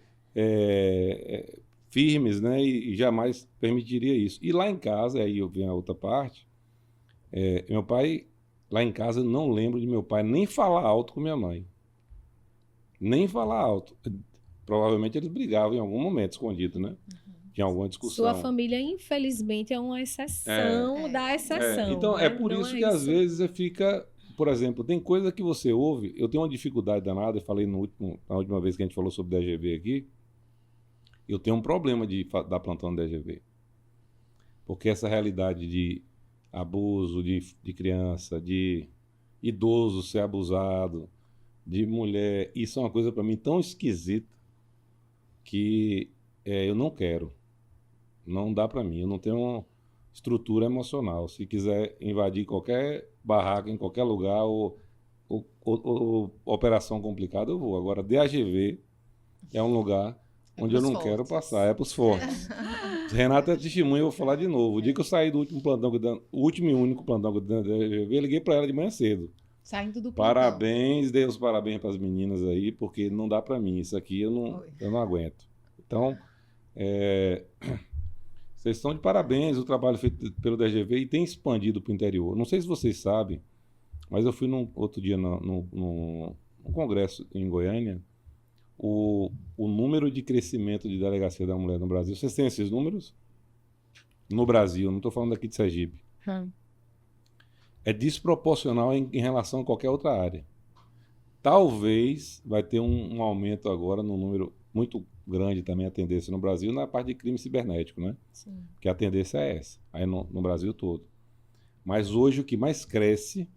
firmes, né? E jamais permitiria isso. E lá em casa, aí eu venho a outra parte, meu pai, lá em casa eu não lembro de meu pai nem falar alto com minha mãe. Nem falar alto. Provavelmente eles brigavam em algum momento, escondido, né? Tinha alguma discussão. Sua família, infelizmente, é uma exceção da exceção. Então, né? é por Não isso é que às vezes você fica... Por exemplo, tem coisa que você ouve... Eu tenho uma dificuldade danada, eu falei na última vez que a gente falou sobre DGV aqui, eu tenho um problema de dar plantão no DGV. Porque essa realidade de abuso de criança, de idoso ser abusado, de mulher, isso é uma coisa para mim tão esquisita que eu não quero. Não dá para mim, eu não tenho estrutura emocional. Se quiser invadir qualquer barraca, em qualquer lugar, ou operação complicada, eu vou. Agora, DAGV é um lugar onde eu não quero passar, é para os fortes. Renata é testemunha, eu vou falar de novo. O dia que eu saí do último plantão, o último e único plantão que eu dei na DAGV, eu liguei para ela de manhã cedo. Saindo do plantão. Parabéns, dei os parabéns para as meninas aí, porque não dá para mim, isso aqui eu não aguento. Então, vocês estão de parabéns, o trabalho feito pelo DGV e tem expandido para o interior. Não sei se vocês sabem, mas eu fui outro dia num congresso em Goiânia, o número de crescimento de delegacia da mulher no Brasil. Vocês têm esses números? No Brasil, não estou falando aqui de Sergipe. É desproporcional em relação a qualquer outra área. Talvez vai ter um aumento agora no número muito grande também, a tendência no Brasil, na parte de crime cibernético, né? Sim. Que a tendência é essa, aí no Brasil todo. Mas hoje o que mais cresce,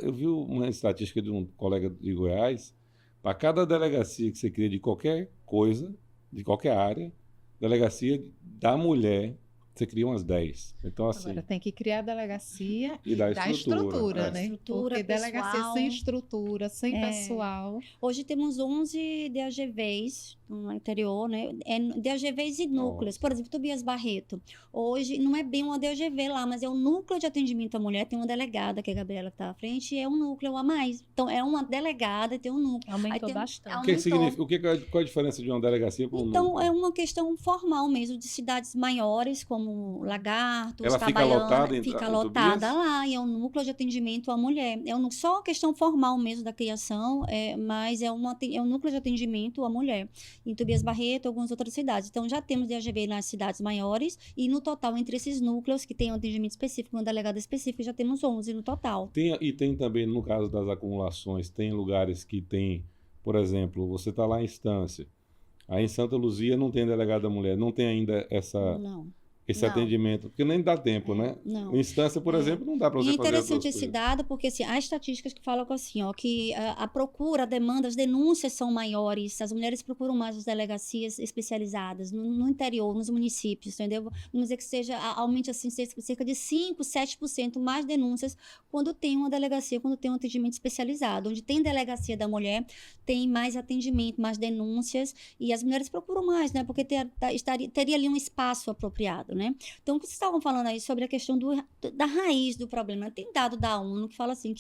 eu vi uma estatística de um colega de Goiás, para cada delegacia que você cria de qualquer coisa, de qualquer área, delegacia da mulher, você cria umas 10. Então, assim, Agora tem que criar a delegacia e dá da estrutura, é. né? Estrutura, Porque delegacia pessoal. sem estrutura, sem pessoal. Hoje temos 11 DAGVs no interior, né? DAGVs e núcleos. Por exemplo, Tobias Barreto. Hoje não é bem uma DAGV lá, mas é um núcleo de atendimento à mulher. Tem uma delegada, que é a Gabriela que está à frente, e é um núcleo a mais. Então, é uma delegada e tem um núcleo. Aumentou Aí tem- bastante. O que significa, qual a diferença de uma delegacia para um Então, núcleo? é uma questão formal mesmo, de cidades maiores, como Lagartos, Ela fica Itabaiana, lotada em fica Tobias? lotada lá, e é um núcleo de atendimento à mulher. Só uma questão formal mesmo da criação, mas é um núcleo de atendimento à mulher. Em Tobias Barreto, algumas outras cidades. Então, já temos DAGV nas cidades maiores, e no total, entre esses núcleos, que tem um atendimento específico, uma delegada específica, já temos 11 no total. Tem também, no caso das acumulações, tem lugares que tem, por exemplo, você está lá em Estância, aí em Santa Luzia não tem delegada mulher, não tem ainda essa... Não. esse Não. atendimento? Porque nem dá tempo, né? Não. Instância, por exemplo, não dá para E você é fazer as duas interessante esse coisas. dado, porque assim, há estatísticas que falam assim, ó, que a procura, a demanda, as denúncias são maiores, as mulheres procuram mais as delegacias especializadas no interior, nos municípios, entendeu? Vamos dizer que seja, aumente assim, cerca de 5, 7% mais denúncias quando tem uma delegacia, quando tem um atendimento especializado. Onde tem delegacia da mulher, tem mais atendimento, mais denúncias, e as mulheres procuram mais, né? Porque teria ali um espaço apropriado, né? Então, vocês estavam falando aí sobre a questão da raiz do problema. Tem dado da ONU que fala assim,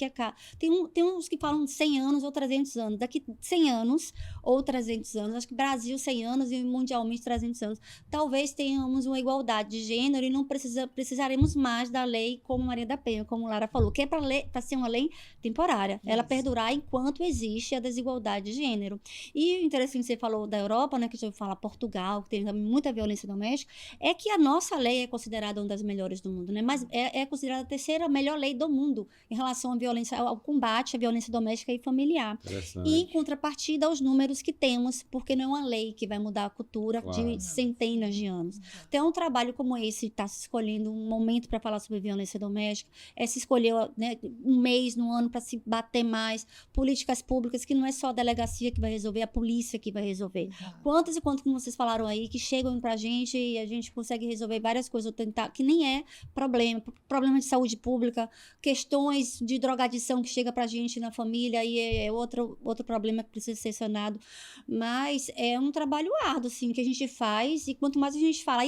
tem uns que falam 100 anos ou 300 anos. Daqui 100 anos ou 300 anos, acho que Brasil 100 anos e mundialmente 300 anos, talvez tenhamos uma igualdade de gênero e não precisaremos mais da lei como Maria da Penha, como Lara falou, que é para ser uma lei temporária. Ela perdurar enquanto existe a desigualdade de gênero. E o interessante que você falou da Europa, né, que você fala Portugal, que tem também muita violência doméstica, é que a nossa lei é considerada uma das melhores do mundo, né? Mas é considerada a terceira melhor lei do mundo em relação à violência, ao combate à violência doméstica e familiar. E, em contrapartida, aos números que temos, porque não é uma lei que vai mudar a cultura de centenas de anos. Então, um trabalho como esse, está se escolhendo um momento para falar sobre violência doméstica, se escolheu, né, um mês no ano para se bater mais, políticas públicas que não é só a delegacia que vai resolver, é a polícia que vai resolver. Quantas e quantas, como vocês falaram aí, que chegam pra gente e a gente consegue resolver várias coisas, que nem é problema de saúde pública, questões de drogadição que chega pra gente na família, e é outro problema que precisa ser sanado. Mas é um trabalho árduo, assim, que a gente faz, e quanto mais a gente fala,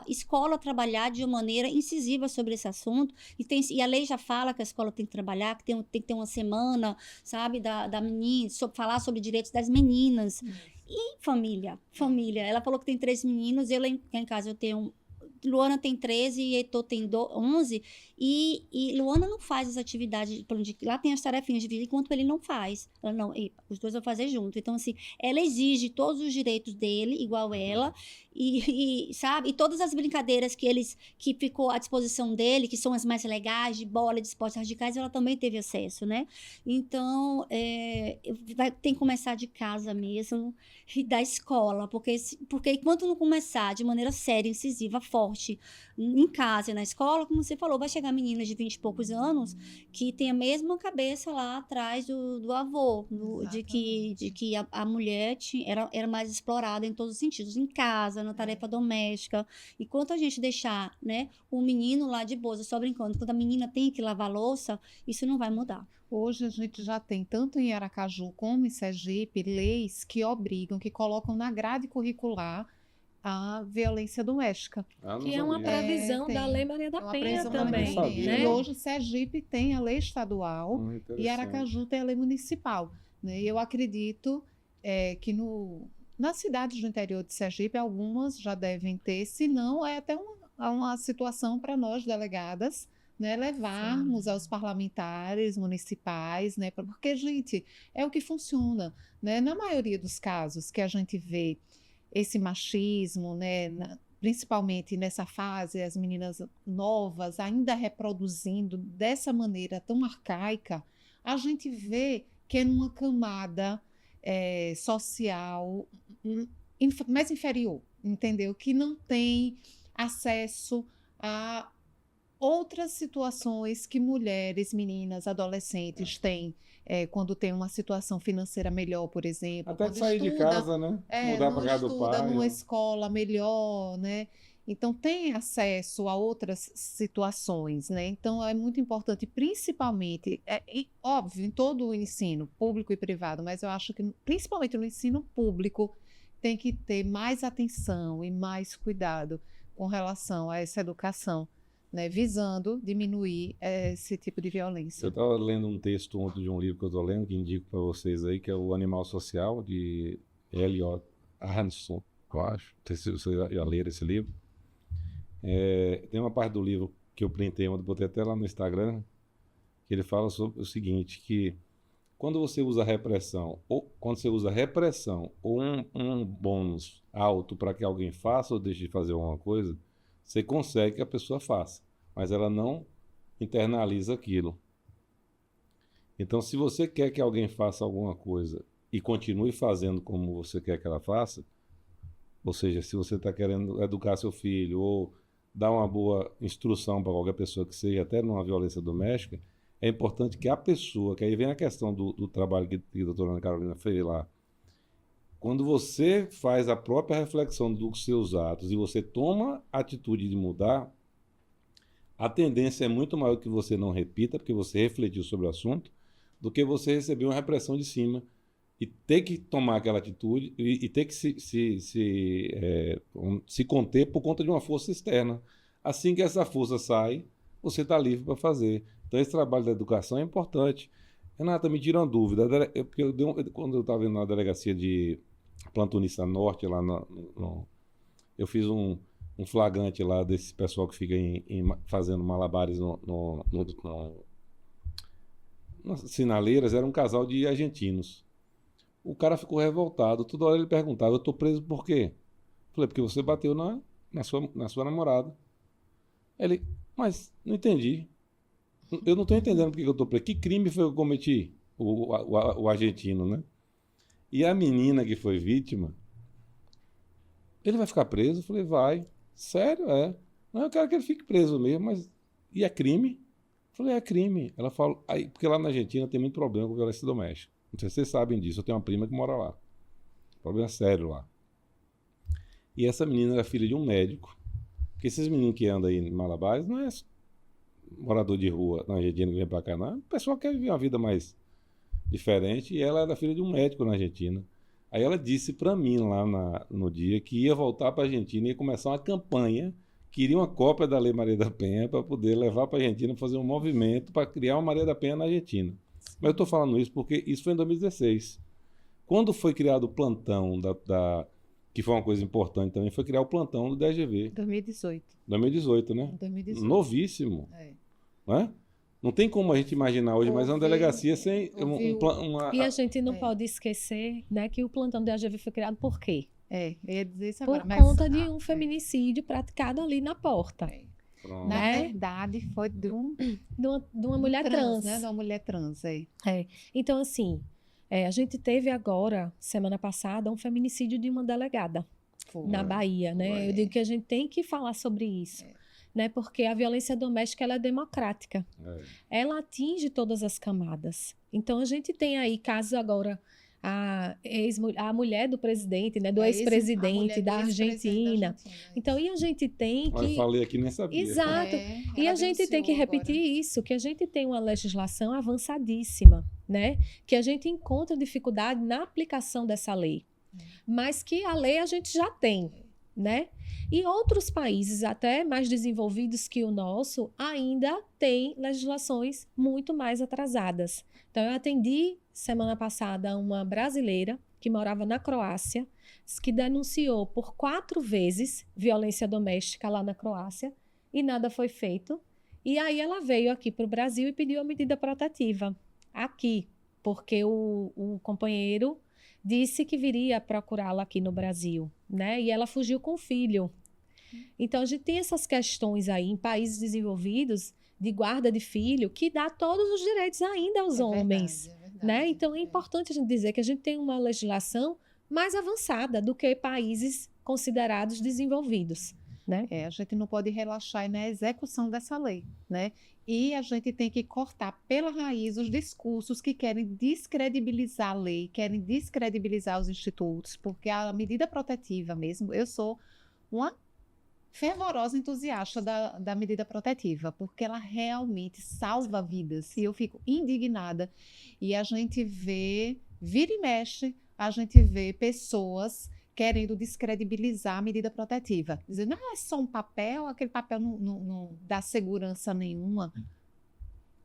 escola trabalhar de uma maneira incisiva sobre esse assunto, e a lei já fala que a escola tem que trabalhar, que tem que ter uma semana, sabe, da menina, falar sobre direitos das meninas. E família. Ela falou que tem 3 meninos, lá em casa eu tenho... Luana tem 13 e Heitor tem 11, e Luana não faz as atividades, lá tem as tarefinhas de vida, enquanto ele não faz. Ela não, os dois vão fazer junto. Então, assim, ela exige todos os direitos dele, igual ela, sabe? E todas as brincadeiras que ficou à disposição dele, que são as mais legais, de bola, de esportes radicais, ela também teve acesso, né? Então, tem que começar de casa mesmo, e da escola, porque enquanto não começar de maneira séria, incisiva, forte, em casa e na escola, como você falou, vai chegar meninas de 20 e poucos anos que tem a mesma cabeça lá atrás do avô, de que a mulher era mais explorada em todos os sentidos, em casa, na tarefa doméstica. Enquanto a gente deixar, né, o menino lá de boa, só brincando, quando a menina tem que lavar louça, isso não vai mudar. Hoje a gente já tem, tanto em Aracaju como em Sergipe, leis que obrigam, que colocam na grade curricular a violência doméstica. Que é uma previsão da Lei Maria da Penha também, né? E hoje Sergipe tem a lei estadual e Aracaju tem a lei municipal, né? E eu acredito que nas cidades do interior de Sergipe, algumas já devem ter, se não é até uma situação para nós, delegadas, né, levarmos aos parlamentares municipais, né, porque, gente, é o que funciona, né? Na maioria dos casos que a gente vê esse machismo, né, principalmente nessa fase, as meninas novas ainda reproduzindo dessa maneira tão arcaica, a gente vê que é numa camada social mais inferior, entendeu? Que não tem acesso a outras situações que mulheres, meninas, adolescentes têm quando tem uma situação financeira melhor, por exemplo. Até de sair de casa, né? Mudar para casa do pai. Numa escola melhor, né? Então, tem acesso a outras situações, né? Então, é muito importante, principalmente, óbvio, em todo o ensino, público e privado, mas eu acho que, principalmente no ensino público, tem que ter mais atenção e mais cuidado com relação a essa educação, né, visando diminuir esse tipo de violência. Eu estava lendo um texto ontem de um livro que eu estou lendo, que indico para vocês aí, que é O Animal Social, de Eliot Aronson, eu acho. Não sei se você já leram esse livro. Tem uma parte do livro que eu printei ontem, botei até lá no Instagram, que ele fala sobre o seguinte, que quando você usa repressão, ou um bônus alto para que alguém faça ou deixe de fazer alguma coisa, você consegue que a pessoa faça, mas ela não internaliza aquilo. Então, se você quer que alguém faça alguma coisa e continue fazendo como você quer que ela faça, Ou seja, se você está querendo educar seu filho ou dar uma boa instrução para qualquer pessoa que seja, até numa violência doméstica, é importante que a pessoa, que aí vem a questão do trabalho que a doutora Ana Carolina fez lá, quando você faz a própria reflexão dos seus atos e você toma a atitude de mudar, a tendência é muito maior que você não repita, porque você refletiu sobre o assunto, do que você receber uma repressão de cima e ter que tomar aquela atitude e ter que se conter por conta de uma força externa. Assim que essa força sai, você está livre para fazer. Então, esse trabalho da educação é importante. Renata, me tira uma dúvida. Porque quando eu estava indo na delegacia de Plantonista Norte, lá eu fiz um flagrante lá desse pessoal que fica fazendo malabares nas sinaleiras. Era um casal de argentinos. O cara ficou revoltado. Toda hora ele perguntava: eu estou preso por quê? Falei: porque você bateu na sua namorada. Ele: mas não entendi. Eu não estou entendendo porque eu estou preso. Que crime foi que eu cometi? O argentino, né? E a menina que foi vítima: ele vai ficar preso? Eu falei: vai. Sério? É. Não, eu quero que ele fique preso mesmo, mas e é crime? Eu falei: é crime. Ela falou, aí, porque lá na Argentina tem muito problema com violência doméstica. Não sei se vocês sabem disso. Eu tenho uma prima que mora lá. Problema sério lá. E essa menina era filha de um médico. Porque esses meninos que andam aí em Malabares não é morador de rua na Argentina que vem pra cá, não. O pessoal quer viver uma vida mais diferente. E ela era filha de um médico na Argentina. Aí ela disse pra mim lá no dia que ia voltar pra Argentina e ia começar uma campanha, queria uma cópia da Lei Maria da Penha para poder levar pra Argentina, fazer um movimento para criar uma Maria da Penha na Argentina. Mas eu estou falando isso porque isso foi em 2016. Quando foi criado o plantão, que foi uma coisa importante também, foi criar o plantão do DGV. 2018. 2018, né? 2018. Novíssimo. É. Né? Não tem como a gente imaginar hoje, mas é uma delegacia sem E a gente não pode esquecer, né, que o plantão do DGV foi criado por quê? Eu ia dizer isso Por agora. conta de um feminicídio praticado ali na porta. Na verdade, foi de uma mulher trans. Né? De uma mulher trans, Então, assim, a gente teve agora, semana passada, um feminicídio de uma delegada na Bahia, né? Eu digo que a gente tem que falar sobre isso, né? Porque a violência doméstica, ela é democrática. Ela atinge todas as camadas. Então, a gente tem aí casos agora, a mulher do presidente, né, do ex-presidente da Argentina. Então, e a gente tem que... Eu falei aqui, nem sabia. Exato. E a gente tem que repetir isso, que a gente tem uma legislação avançadíssima, né? Que a gente encontra dificuldade na aplicação dessa lei. Mas que a lei a gente já tem, né? E outros países, até mais desenvolvidos que o nosso, ainda têm legislações muito mais atrasadas. Então, eu atendi semana passada uma brasileira que morava na Croácia, que denunciou por 4 vezes violência doméstica lá na Croácia e nada foi feito. E aí ela veio aqui para o Brasil e pediu a medida protetiva aqui, porque o companheiro disse que viria procurá-la aqui no Brasil, né? E ela fugiu com o filho. Então, a gente tem essas questões aí em países desenvolvidos de guarda de filho que dá todos os direitos ainda aos homens, né? Então, é importante a gente dizer que a gente tem uma legislação mais avançada do que países considerados desenvolvidos, né? A gente não pode relaxar na execução dessa lei, né? E a gente tem que cortar pela raiz os discursos que querem descredibilizar a lei, querem descredibilizar os institutos, porque a medida protetiva mesmo, eu sou uma fervorosa entusiasta da medida protetiva, porque ela realmente salva vidas. E eu fico indignada. E a gente vira e mexe, a gente vê pessoas querendo descredibilizar a medida protetiva. Dizendo, é só um papel, aquele papel não dá segurança nenhuma.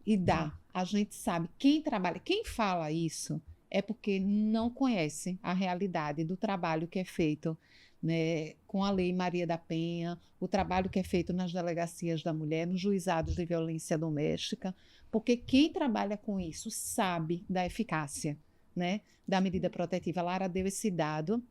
E dá. A gente sabe, quem trabalha, quem fala isso é porque não conhece a realidade do trabalho que é feito, né, com a Lei Maria da Penha, o trabalho que é feito nas delegacias da mulher, nos juizados de violência doméstica, porque quem trabalha com isso sabe da eficácia, né, da medida protetiva. A Lara deu esse dado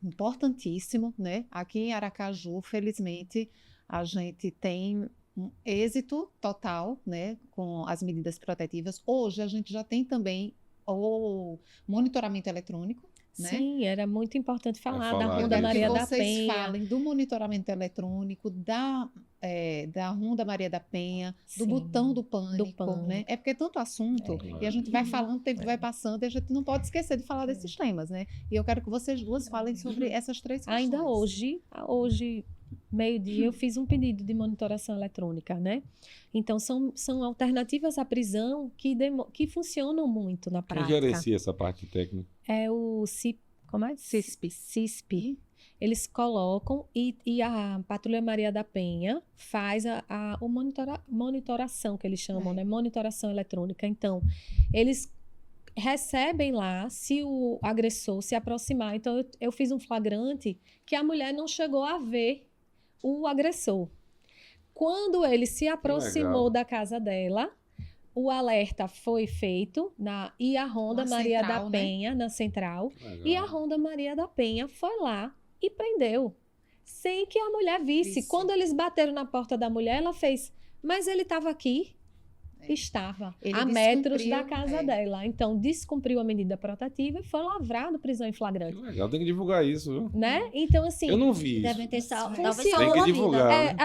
importantíssimo, né? Aqui em Aracaju, felizmente, a gente tem um êxito total, né, com as medidas protetivas. Hoje, a gente já tem também o monitoramento eletrônico. né? Sim, era muito importante falar da falar Ronda disso. Maria que da vocês Penha. falem do monitoramento eletrônico, da Ronda Maria da Penha, do Sim, botão do pânico, né? pânico. É porque é tanto assunto e a gente vai falando, o tempo vai passando e a gente não pode esquecer de falar desses temas, né? E eu quero que vocês duas falem sobre essas três questões. Ainda hoje, meio-dia, eu fiz um pedido de monitoração eletrônica, né? Então, são alternativas à prisão que funcionam muito na Quem prática. gerencia essa parte técnica? É o como é? CISP. Eles colocam e a Patrulha Maria da Penha faz o monitoração, que eles chamam, né? Monitoração eletrônica. Então, eles recebem lá se o agressor se aproximar. Então, eu fiz um flagrante que a mulher não chegou a ver o agressor. Quando ele se aproximou legal. da casa dela, o alerta foi feito e a Ronda Na Maria central, da né? Penha, na central, Legal. e a Ronda Maria da Penha foi lá e prendeu, sem que a mulher visse. Visse. Quando eles bateram na porta da mulher, ela fez, mas ele estava aqui? Estava, Ele a metros descumpriu, da casa dela. Então, descumpriu a medida protetiva e foi lavrado prisão em Que flagrante. legal, tem que divulgar isso, viu? Né? Então, assim, Eu não vi isso. Devem ter talvez Funciona. salvo Tem a que vida. divulgar. né?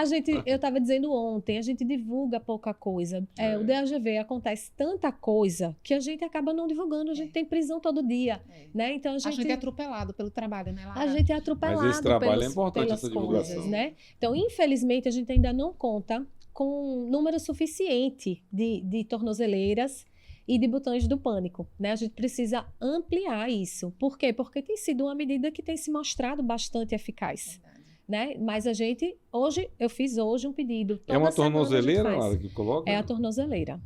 eu estava dizendo ontem, a gente divulga pouca coisa. O DAGV acontece tanta coisa que a gente acaba não divulgando. A gente tem prisão todo dia, né? Então, A gente é atropelado pelo trabalho, né, Lara? a gente é atropelado Mas esse trabalho pelos, é importante, pelas essa coisas, divulgação. né? Então, infelizmente, a gente ainda não conta com número suficiente de tornozeleiras e de botões do pânico, né? A gente precisa ampliar isso. Por quê? Porque tem sido uma medida que tem se mostrado bastante eficaz, né? Mas eu fiz hoje um pedido. É uma Toda semana a gente tornozeleira, faz. Lara, que coloca? É a tornozeleira.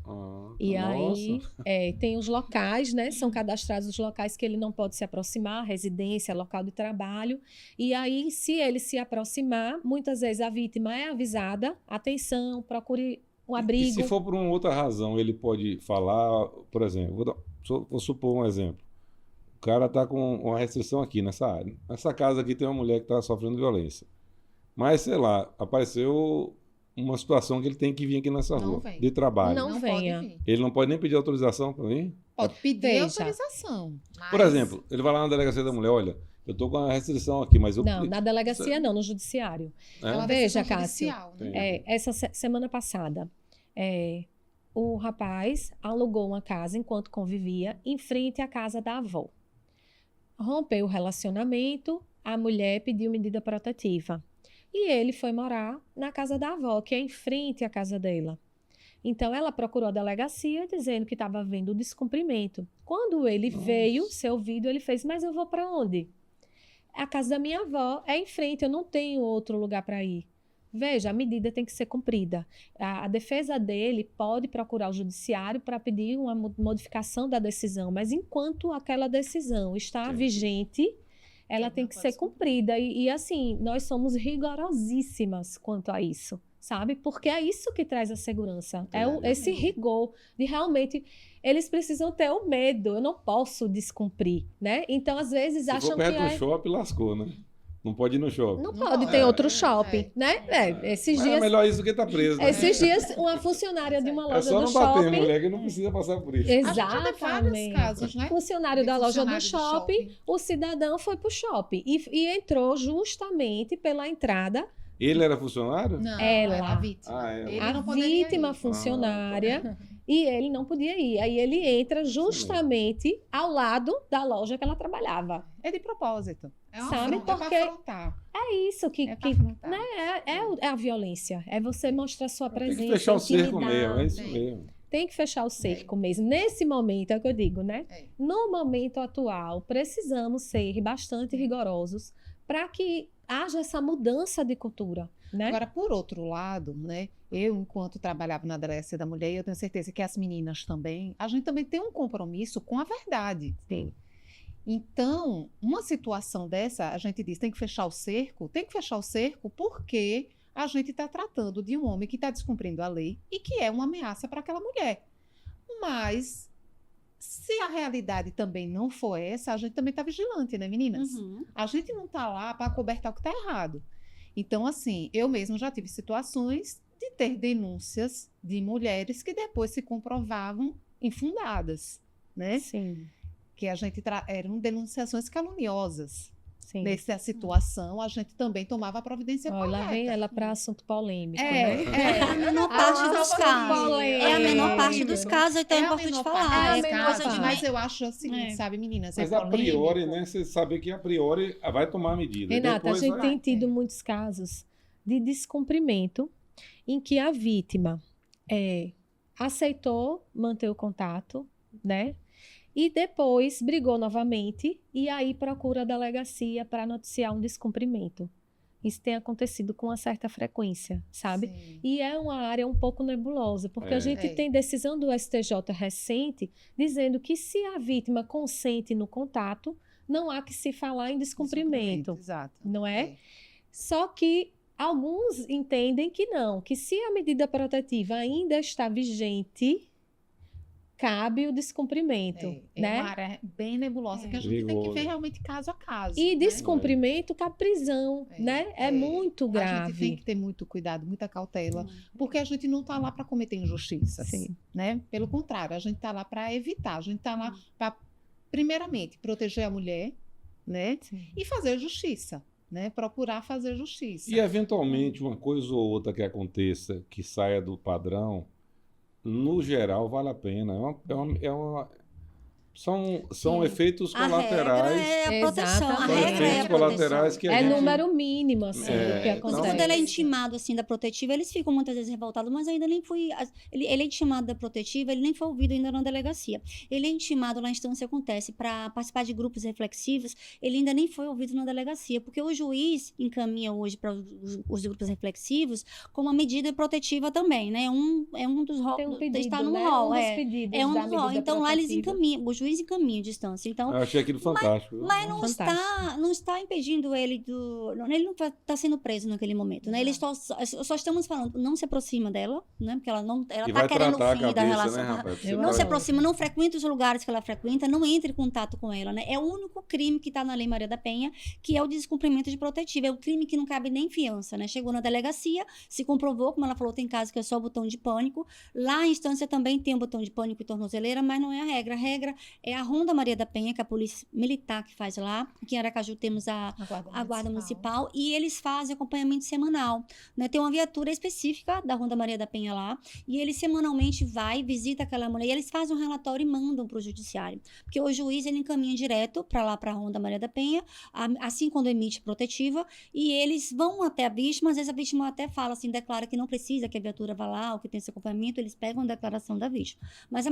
E aí, tem os locais, né? São cadastrados os locais que ele não pode se aproximar, residência, local de trabalho. E aí, se ele se aproximar, muitas vezes a vítima é avisada, atenção, procure um E abrigo. se for por uma outra razão, ele pode falar, por exemplo, vou supor um exemplo. O cara está com uma restrição aqui nessa área. Nessa casa aqui tem uma mulher que está sofrendo violência. Mas, sei lá, apareceu uma situação que ele tem que vir aqui nessa Não rua, vem. de trabalho. Não venha. Pode vir. Ele não pode nem pedir autorização para mim? Pode pedir Veja. autorização. Por mas- exemplo, ele vai lá na delegacia da mulher, olha, eu estou com uma restrição aqui, mas eu... Não, na delegacia não, no judiciário. É? É uma Veja, decisão Cássio, judicial, né? Entendi. Essa semana passada, o rapaz alugou uma casa enquanto convivia em frente à casa da avó. Rompeu o relacionamento, a mulher pediu medida protetiva. E ele foi morar na casa da avó, que é em frente à casa dela. Então, ela procurou a delegacia dizendo que estava havendo o descumprimento. Quando ele veio ser ouvido, ele fez, mas eu vou para onde? A casa da minha avó é em frente, eu não tenho outro lugar para ir. Veja, a medida tem que ser cumprida. A defesa dele pode procurar o judiciário para pedir uma modificação da decisão, mas enquanto aquela decisão está Sim. vigente, ela Ele tem não que pode ser cumprida. E assim, nós somos rigorosíssimas quanto a isso, sabe? Porque é isso que traz a segurança. Esse rigor de realmente... Eles precisam ter o medo. Eu não posso descumprir, né? Então, às vezes, Se acham for que perto do shopping, lascou, né? Não pode ir no shopping. não Não pode, pode. tem outro É, shopping, né? Esses Mas é dias... melhor isso do que estar preso. Né? Esses dias, uma funcionária de uma É loja só do não bater em shopping... mulher que não precisa passar por isso. A gente já tem vários Exatamente. casos, né? Funcionário da loja do Funcionário shopping, o cidadão foi para o shopping e entrou justamente pela entrada. Ele era funcionário? Não, Ela. a vítima. Ah, ela. Ele A não poderia vítima ir. funcionária e ele não podia ir. Aí ele entra justamente ao lado da loja que ela trabalhava. É de propósito. É uma Sabe, afronta, porque- é pra afrontar. É isso que, É pra que afrontar. né, é a violência. É você mostrar sua Tem presença, que fechar o cerco intimidade. mesmo, é isso Tem. mesmo. Tem que fechar o cerco mesmo. Nesse momento, é o que eu digo, né? É. No momento atual, precisamos ser bastante rigorosos para que haja essa mudança de cultura, né? Agora, por outro lado, né, eu, enquanto trabalhava na Delegacia da Mulher, eu tenho certeza que as meninas também, a gente também tem um compromisso com a verdade. Sim. Então, uma situação dessa, a gente diz, tem que fechar o cerco porque a gente está tratando de um homem que está descumprindo a lei e que é uma ameaça para aquela mulher. Mas, se a realidade também não for essa, a gente também está vigilante, né, meninas? Uhum. A gente não está lá para cobertar o que está errado. Então, assim, eu mesmo já tive situações de ter denúncias de mulheres que depois se comprovavam infundadas, né? Sim. que a gente eram denunciações caluniosas. Sim. Nessa situação, a gente também tomava a providência Olha, lá vem correta. ela para assunto polêmico, É, né? É a menor parte dos casos. É a menor parte dos casos, então é a importante menor falar. parte É dos a menor casos, parte. mas eu acho o seguinte, sabe, meninas, Mas é a priori, polêmico. né? Você sabe que a priori vai tomar medida. Renata, Depois a gente vai... tem tido muitos casos de descumprimento em que a vítima aceitou manter o contato, né? E depois brigou novamente e aí procura a delegacia para noticiar um descumprimento. Isso tem acontecido com uma certa frequência, sabe? Sim. E é uma área um pouco nebulosa, porque a gente tem decisão do STJ recente dizendo que se a vítima consente no contato, não há que se falar em descumprimento, Exato. não é? Só que alguns entendem que não, que se a medida protetiva ainda está vigente, cabe o descumprimento, É né? uma área bem nebulosa que a gente tem que ver realmente caso a caso. E né? descumprimento com a prisão, né? É muito A gente grave. tem que ter muito cuidado, muita cautela, porque a gente não está lá para cometer injustiças, Sim. né? Pelo contrário, a gente está lá para evitar, a gente está lá para, primeiramente, proteger a mulher, né? Sim. E fazer justiça, né? Procurar fazer justiça. E, eventualmente, uma coisa ou outra que aconteça que saia do padrão, no geral, vale a pena. São efeitos colaterais. A regra é a proteção. A Exatamente. São regra é efeitos a colaterais proteção. que a É gente... número mínimo, assim, do que então, acontece. Quando ele é intimado, assim, da protetiva, eles ficam muitas vezes revoltados, mas ainda nem foi... Ele é intimado da protetiva, ele nem foi ouvido ainda na delegacia. Ele é intimado, lá na instância acontece, para participar de grupos reflexivos, ele ainda nem foi ouvido na delegacia, porque o juiz encaminha hoje para os grupos reflexivos com uma medida protetiva também, né? É um dos Tem um pedido, está no né? rol, Um dos pedidos é um da dos rol. medida Então lá eles protetiva. encaminham, o juiz encaminha a distância. Então, Eu achei aquilo fantástico. viu? mas Fantástico. não está impedindo ele do. Ele não está sendo preso naquele momento, né? Eles só estamos falando, não se aproxima dela, né? Porque ela E está vai querendo o tratar a fim da cabeça, relação. né, rapaz? Você Eu Não vai- se adoro. aproxima, não frequenta os lugares que ela frequenta, não entre em contato com ela, né? É o único crime que está na Lei Maria da Penha, que é o descumprimento de protetiva. É o crime que não cabe nem fiança, né? Chegou na delegacia, se comprovou, como ela falou, tem casos que é só o botão de pânico. Lá a instância também tem o botão de pânico e tornozeleira, mas não é a regra. A regra é a Ronda Maria da Penha, que é a polícia militar que faz lá. Aqui em Aracaju temos a Guarda Municipal, e eles fazem acompanhamento semanal, né? Tem uma viatura específica da Ronda Maria da Penha lá, e ele semanalmente vai, visita aquela mulher, e eles fazem um relatório e mandam para o judiciário, porque o juiz ele encaminha direto para lá, para a Ronda Maria da Penha, assim quando emite protetiva, e eles vão até a vítima, às vezes a vítima até fala assim, declara que não precisa que a viatura vá lá, ou que tem esse acompanhamento, eles pegam a declaração da vítima, mas a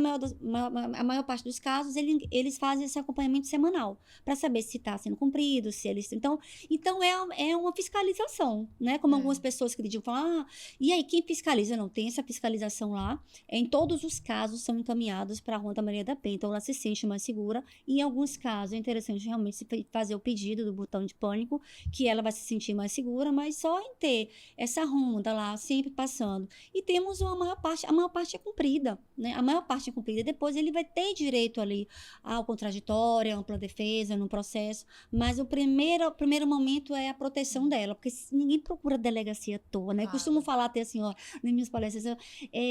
maior parte dos casos, eles fazem esse acompanhamento semanal, para saber se está sendo cumprido, se eles... Então é uma fiscalização, né? Como algumas pessoas criticam, falam, e aí, quem fiscaliza? Não, tem essa fiscalização lá. Em todos os casos, são encaminhados para a Ronda Maria da Penha. Então, ela se sente mais segura. E, em alguns casos, é interessante realmente fazer o pedido do botão de pânico, que ela vai se sentir mais segura, mas só em ter essa ronda lá, sempre passando. E temos a maior parte é cumprida, né? A maior parte é cumprida. Depois, ele vai ter direito ali ao contraditório, à ampla defesa, no processo. Mas o primeiro momento é a proteção dela, porque ninguém procura delegacia à toa, né? Eu costumo falar até assim, ó, nas minhas palestras,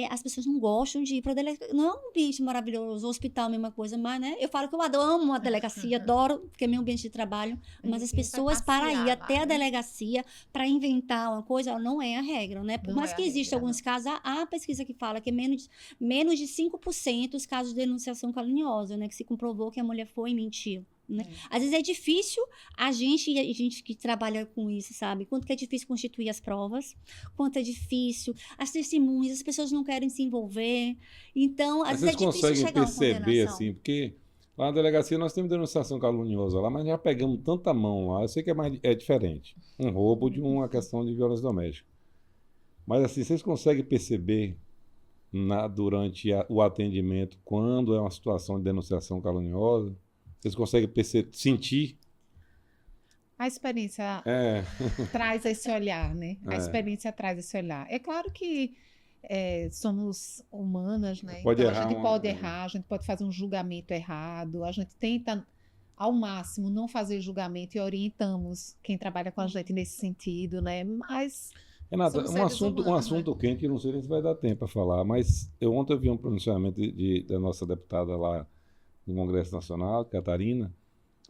as pessoas não gostam de ir para delegacia. Não é um ambiente maravilhoso, o hospital é a mesma coisa, mas, né? Eu falo que eu amo a delegacia, adoro, porque é meu ambiente de trabalho, mas as pessoas para ir até a delegacia para inventar uma coisa, não é a regra, né? Por mais que existam alguns casos, há pesquisa que fala que é menos de 5% os casos de denunciação caluniosa, né? Que se comprovou que a mulher foi e mentiu. Né? Às vezes é difícil a gente que trabalha com isso, sabe? Quanto que é difícil constituir as provas, quanto é difícil, as testemunhas, as pessoas não querem se envolver. Então, às vezes é difícil conseguem chegar a uma perceber, condenação. assim, porque lá na delegacia nós temos denunciação caluniosa lá, mas já pegamos tanta mão lá, eu sei que é diferente. Um roubo de uma questão de violência doméstica. Mas assim, vocês conseguem perceber durante o atendimento quando é uma situação de denunciação caluniosa? Vocês conseguem sentir? A experiência traz esse olhar, né? A experiência traz esse olhar. É claro que somos humanas, né? Pode então errar a gente pode errar, a gente pode fazer um julgamento errado, a gente tenta, ao máximo, não fazer julgamento e orientamos quem trabalha com a gente nesse sentido, né? Mas... Renata, somos um seres assunto, humanos, né? Que eu não sei se vai dar tempo para falar, mas ontem eu vi um pronunciamento da nossa deputada lá no Congresso Nacional, Catarina.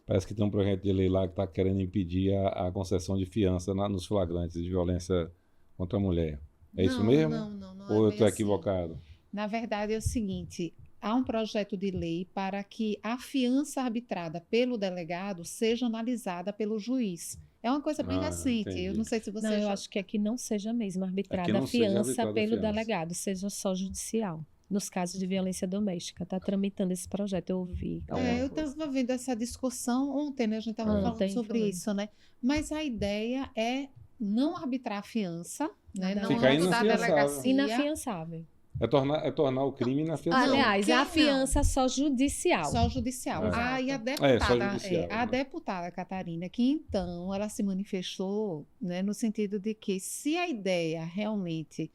Parece que tem um projeto de lei lá que está querendo impedir a concessão de fiança nos flagrantes de violência contra a mulher. É isso mesmo? Não Ou eu bem estou assim. equivocado? Na verdade, é o seguinte: há um projeto de lei para que a fiança arbitrada pelo delegado seja analisada pelo juiz. É uma coisa bem recente. Entendi. Eu não sei se você Não, eu já... acho que aqui não seja mesmo arbitrada Aqui não a seja fiança arbitrada a pelo fiança. delegado, seja só judicial. Nos casos de violência doméstica, está tramitando esse projeto, eu ouvi. eu estava vendo essa discussão ontem, né? A gente estava falando Ontem, sobre foi. isso, né? Mas a ideia é não arbitrar a fiança, né? Não Ficar da inafiançável. delegacia. Inafiançável. É tornar o crime inafiançável. Aliás, quem a não? fiança só judicial. Só judicial. É. Ah, e a só deputada, judicial, a né? deputada Catarina, que então ela se manifestou, né, no sentido de que se a ideia realmente,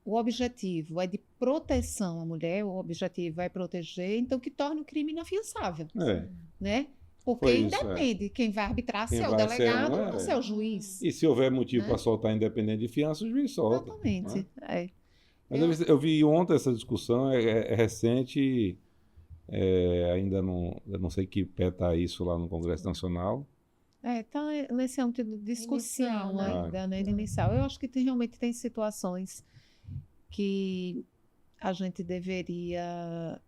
o objetivo é de proteção à mulher, o objetivo é proteger, então que torne o crime inafiançável, né? Porque Foi isso, independe quem vai arbitrar, se Quem é o vai ser, delegado não é? ou se é o juiz. E se houver motivo Né? para soltar independente de fiança, o juiz solta. Exatamente. Né? Mas eu vi ontem essa discussão, é recente, ainda eu não sei que pé está isso lá no Congresso Nacional. Então, nesse âmbito de discussão Inicial, né? ainda, né, de inicial. Eu acho que realmente tem situações que a gente deveria...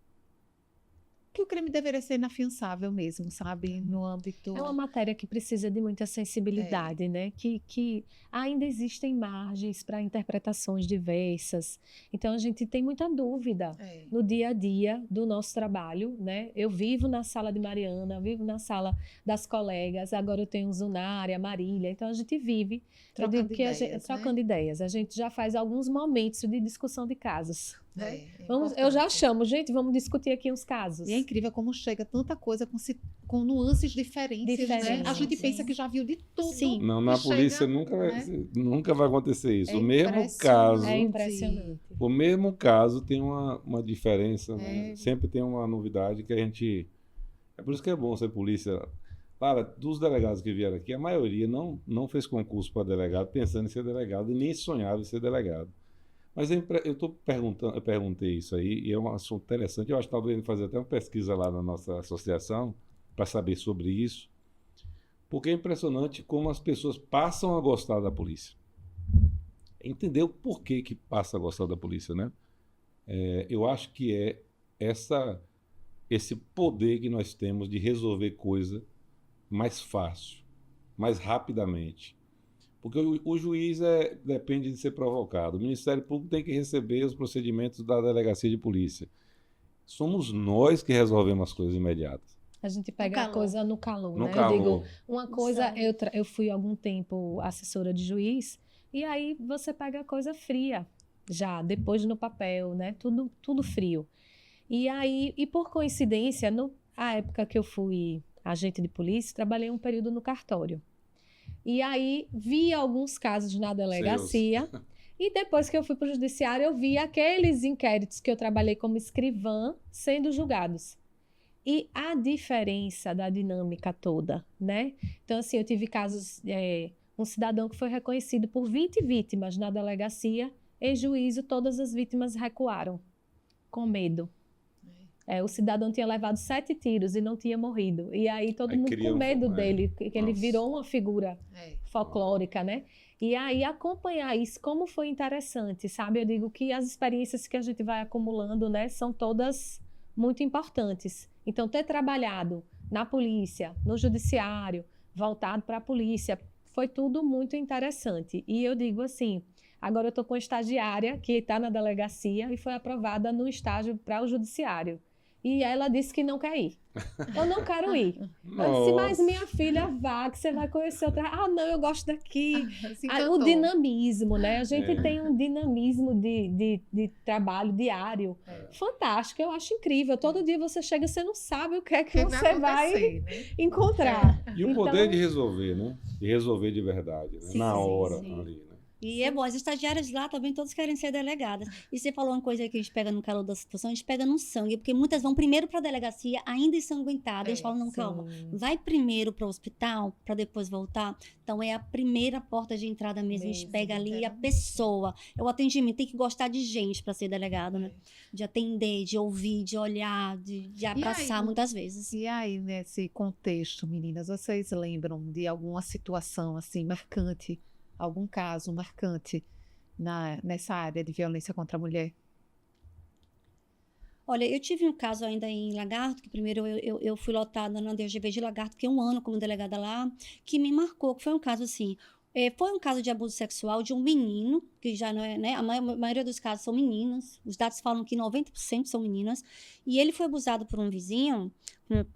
que o crime deveria ser inafiançável mesmo, sabe? No âmbito... É uma matéria que precisa de muita sensibilidade, né? Que ainda existem margens para interpretações diversas. Então, a gente tem muita dúvida no dia a dia do nosso trabalho, né? Eu vivo na sala de Mariana, vivo na sala das colegas, agora eu tenho Zunária, Marília, então a gente vive Trocando ideias, trocando ideias. A gente já faz alguns momentos de discussão de casos. É Eu já importante. chamo, gente, vamos discutir aqui uns casos. E é incrível como chega tanta coisa com nuances diferentes, né? A gente Sim. pensa que já viu de tudo. Sim. Não, na E polícia chega, nunca vai acontecer isso. É O mesmo impressionante. caso, É impressionante. o mesmo caso tem uma diferença, né? É. Sempre tem uma novidade que a gente... É por isso que é bom ser polícia. Cara, dos delegados que vieram aqui, a maioria não fez concurso para delegado pensando em ser delegado e nem sonhava em ser delegado. Mas eu perguntei isso aí, e é um assunto interessante. Eu acho que talvez fazer até uma pesquisa lá na nossa associação para saber sobre isso, porque é impressionante como as pessoas passam a gostar da polícia. Entender o porquê que passa a gostar da polícia, né? Eu acho que é esse poder que nós temos de resolver coisa mais fácil, mais rapidamente. Porque o juiz depende de ser provocado. O Ministério Público tem que receber os procedimentos da delegacia de polícia. Somos nós que resolvemos as coisas imediatas. A gente pega a calor. coisa no calor, No né? calor. Eu digo, uma coisa, Sabe. eu fui há algum tempo assessora de juiz, e aí você pega a coisa fria, já, depois no papel, né? Tudo frio. E aí, e por coincidência, a época que eu fui agente de polícia, trabalhei um período no cartório. E aí, vi alguns casos na delegacia, e depois que eu fui para o judiciário, eu vi aqueles inquéritos que eu trabalhei como escrivã sendo julgados. E a diferença da dinâmica toda, né? Então, assim, eu tive casos, um cidadão que foi reconhecido por 20 vítimas na delegacia, em juízo, todas as vítimas recuaram, com medo. O cidadão tinha levado 7 tiros e não tinha morrido. E aí todo mundo com medo dele, que ele virou uma figura folclórica, né? E aí acompanhar isso, como foi interessante, sabe? Eu digo que as experiências que a gente vai acumulando, né, são todas muito importantes. Então, ter trabalhado na polícia, no judiciário, voltado para a polícia, foi tudo muito interessante. E eu digo assim, agora eu estou com uma estagiária que está na delegacia e foi aprovada no estágio para o judiciário. E ela disse que não quer ir. Eu não quero ir. Eu disse, mas minha filha vá, que você vai conhecer outra. Ah, não, eu gosto daqui. O dinamismo, né? A gente tem um dinamismo de trabalho diário. Fantástico, eu acho incrível. Todo dia você chega, você não sabe o que é que você vai encontrar. E o poder de resolver, né? De resolver de verdade, né? Sim, na sim, hora sim. ali, né? E é bom, as estagiárias lá também todas querem ser delegadas. E você falou uma coisa que a gente pega no calor da situação, a gente pega no sangue, porque muitas vão primeiro para a delegacia, ainda ensanguentadas. A gente fala, não, calma, vai primeiro para o hospital, para depois voltar. Então, é a primeira porta de entrada mesmo. A gente pega ali a pessoa. É o atendimento, tem que gostar de gente para ser delegado, né? De atender, de ouvir, de olhar, de abraçar muitas vezes. E aí, nesse contexto, meninas, vocês lembram de alguma situação assim marcante, algum caso marcante nessa área de violência contra a mulher? Olha, eu tive um caso ainda em Lagarto, que primeiro eu fui lotada na DGV de Lagarto, que é 1 ano como delegada lá, que me marcou, que foi um caso assim, foi um caso de abuso sexual de um menino, que já não é, né, a maioria dos casos são meninas, os dados falam que 90% são meninas, e ele foi abusado por um vizinho,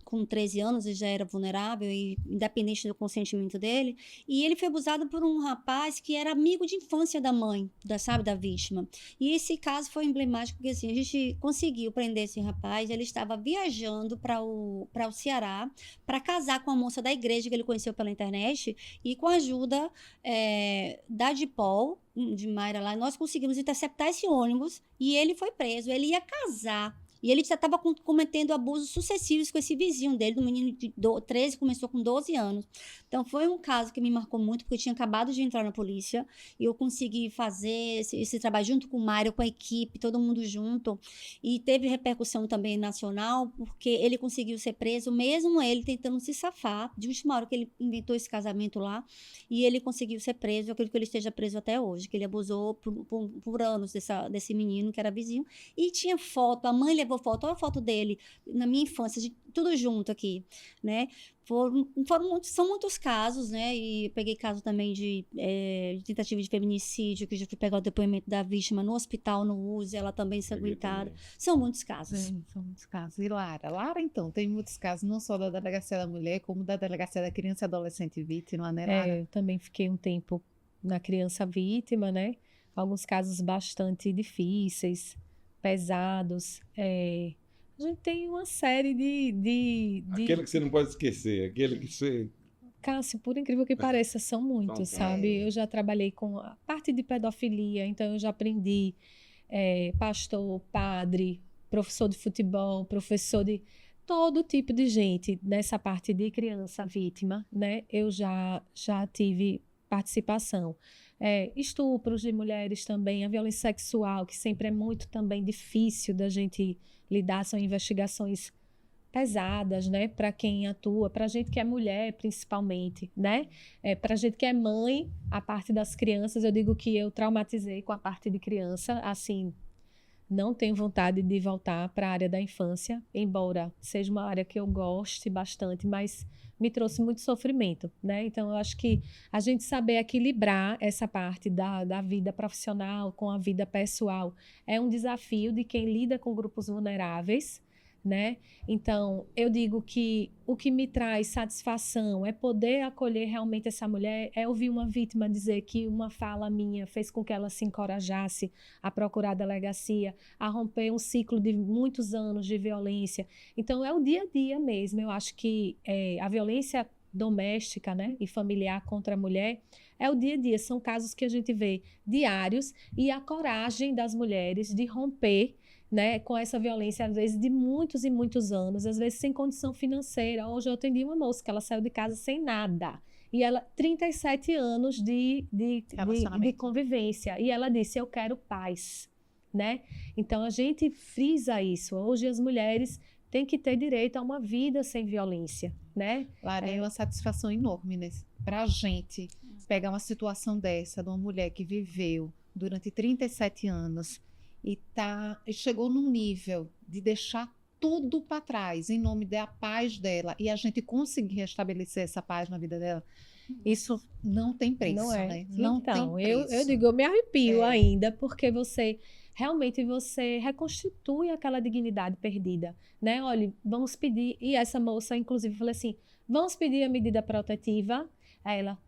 com 13 anos, ele já era vulnerável, e independente do consentimento dele, e ele foi abusado por um rapaz que era amigo de infância da mãe, da vítima. E esse caso foi emblemático, porque assim, a gente conseguiu prender esse rapaz, ele estava viajando para o Ceará, para casar com a moça da igreja que ele conheceu pela internet, e com a ajuda da DIPOL, de Mayra lá, nós conseguimos interceptar esse ônibus, e ele foi preso, ele ia casar. E ele já estava cometendo abusos sucessivos com esse vizinho dele, do menino de 13, começou com 12 anos. Então, foi um caso que me marcou muito, porque eu tinha acabado de entrar na polícia, e eu consegui fazer esse trabalho junto com o Mário, com a equipe, todo mundo junto. E teve repercussão também nacional, porque ele conseguiu ser preso, mesmo ele tentando se safar, de última hora que ele inventou esse casamento lá, e ele conseguiu ser preso. Eu acredito que ele esteja preso até hoje, que ele abusou por anos desse menino, que era vizinho. E tinha foto, a mãe levou foto, olha a foto dele na minha infância, tudo junto aqui, né? São muitos casos, né? E eu peguei caso também de tentativa de feminicídio, que eu já fui pegar o depoimento da vítima no hospital, no USE, ela também ensanguentada. São muitos casos. São muitos casos. E Lara, então, tem muitos casos, não só da Delegacia da Mulher, como da Delegacia da Criança e Adolescente Vítima, né, Lara? Eu também fiquei um tempo na criança vítima, né? Alguns casos bastante difíceis, pesados. A gente tem uma série de... Aquele que você não pode esquecer, aquele que você... Cássio, por incrível que pareça, são muitos, sabe? Eu já trabalhei com a parte de pedofilia, então eu já aprendi pastor, padre, professor de futebol, professor de... todo tipo de gente nessa parte de criança vítima, né? Eu já tive participação. Estupros de mulheres também, a violência sexual, que sempre é muito também difícil da gente lidar, são investigações pesadas, né, para quem atua, para a gente que é mulher, principalmente, né, para a gente que é mãe, a parte das crianças, eu digo que eu traumatizei com a parte de criança, assim, não tenho vontade de voltar para a área da infância, embora seja uma área que eu goste bastante, mas me trouxe muito sofrimento, né? Então, eu acho que a gente saber equilibrar essa parte da vida profissional com a vida pessoal é um desafio de quem lida com grupos vulneráveis, né? Então, eu digo que o que me traz satisfação é poder acolher realmente essa mulher, é ouvir uma vítima dizer que uma fala minha fez com que ela se encorajasse a procurar a delegacia, a romper um ciclo de muitos anos de violência. Então, é o dia a dia mesmo. Eu acho que a violência doméstica, né, e familiar contra a mulher é o dia a dia. São casos que a gente vê diários, e a coragem das mulheres de romper, né, com essa violência, às vezes de muitos e muitos anos, às vezes sem condição financeira. Hoje eu atendi uma moça que ela saiu de casa sem nada, e ela 37 anos de convivência, e ela disse, eu quero paz, né? Então a gente frisa isso. Hoje as mulheres têm que ter direito a uma vida sem violência, né? Lara, é uma satisfação enorme, né, para a gente pegar uma situação dessa, de uma mulher que viveu durante 37 anos e chegou num nível de deixar tudo para trás em nome da paz dela, e a gente conseguir restabelecer essa paz na vida dela. Isso não tem preço, não é, né? Não então, tem preço. Eu digo, eu me arrepio ainda, porque você reconstitui aquela dignidade perdida, né? Olha, vamos pedir, e essa moça, inclusive, falou assim, vamos pedir a medida protetiva. Aí ela,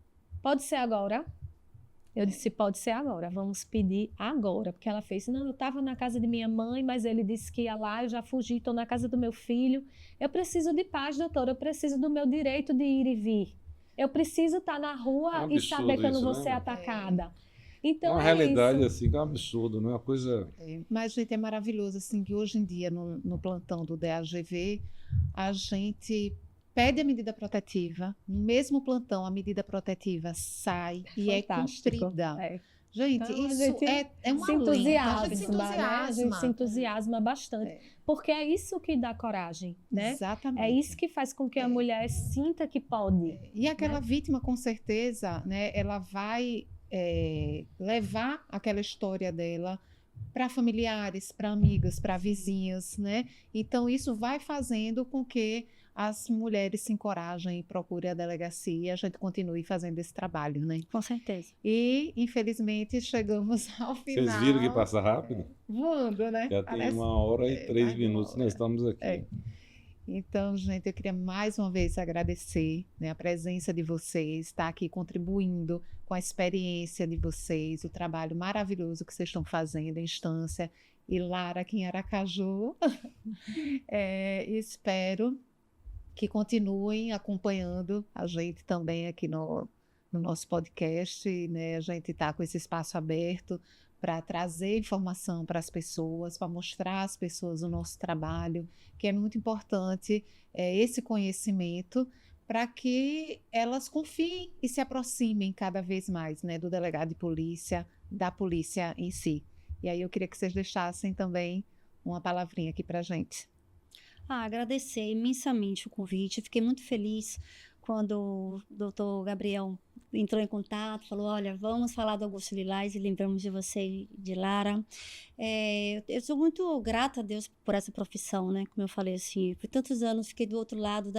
pode ser agora? Eu disse, pode ser agora, vamos pedir agora, porque ela fez, não, eu estava na casa de minha mãe, mas ele disse que ia lá, eu já fugi, estou na casa do meu filho, eu preciso de paz, doutora, eu preciso do meu direito de ir e vir, eu preciso estar na rua e saber que eu não vou ser atacada. Então, uma realidade assim, que é um absurdo, não é uma coisa... Mas, gente, é maravilhoso, assim, que hoje em dia, no plantão do DAGV, a gente pede a medida protetiva, no mesmo plantão a medida protetiva sai e é Fantástico. cumprida. É. Gente, Então, a isso gente é uma se lenda. entusiasma, A gente se né? A gente se entusiasma. entusiasma bastante, É. porque é isso que dá coragem, né? Exatamente. É isso que faz com que a mulher sinta que pode. E aquela vítima, com certeza, né, ela vai levar aquela história dela para familiares, para amigas, para vizinhas, né? Então, isso vai fazendo com que as mulheres se encorajem e procurem a delegacia e a gente continue fazendo esse trabalho, né? Com certeza. E, infelizmente, chegamos ao final. Vocês viram que passa rápido? Voando, né? Já tem Parece- 1h03 mais de uma minutos que nós hora. estamos aqui. É. Então, gente, eu queria mais uma vez agradecer, né, a presença de vocês, estar aqui contribuindo com a experiência de vocês, o trabalho maravilhoso que vocês estão fazendo em Estância e Lara aqui em Aracaju. Espero que continuem acompanhando a gente também aqui no nosso podcast, né? A gente está com esse espaço aberto para trazer informação para as pessoas, para mostrar às pessoas o nosso trabalho, que é muito importante esse conhecimento para que elas confiem e se aproximem cada vez mais, né, do delegado de polícia, da polícia em si. E aí eu queria que vocês deixassem também uma palavrinha aqui para a gente. Agradecer imensamente o convite. Fiquei muito feliz quando o doutor Gabriel entrou em contato, falou, olha, vamos falar do Augusto Lilás e lembramos de você e de Lara. Eu sou muito grata a Deus por essa profissão, né? Como eu falei assim, por tantos anos fiquei do outro lado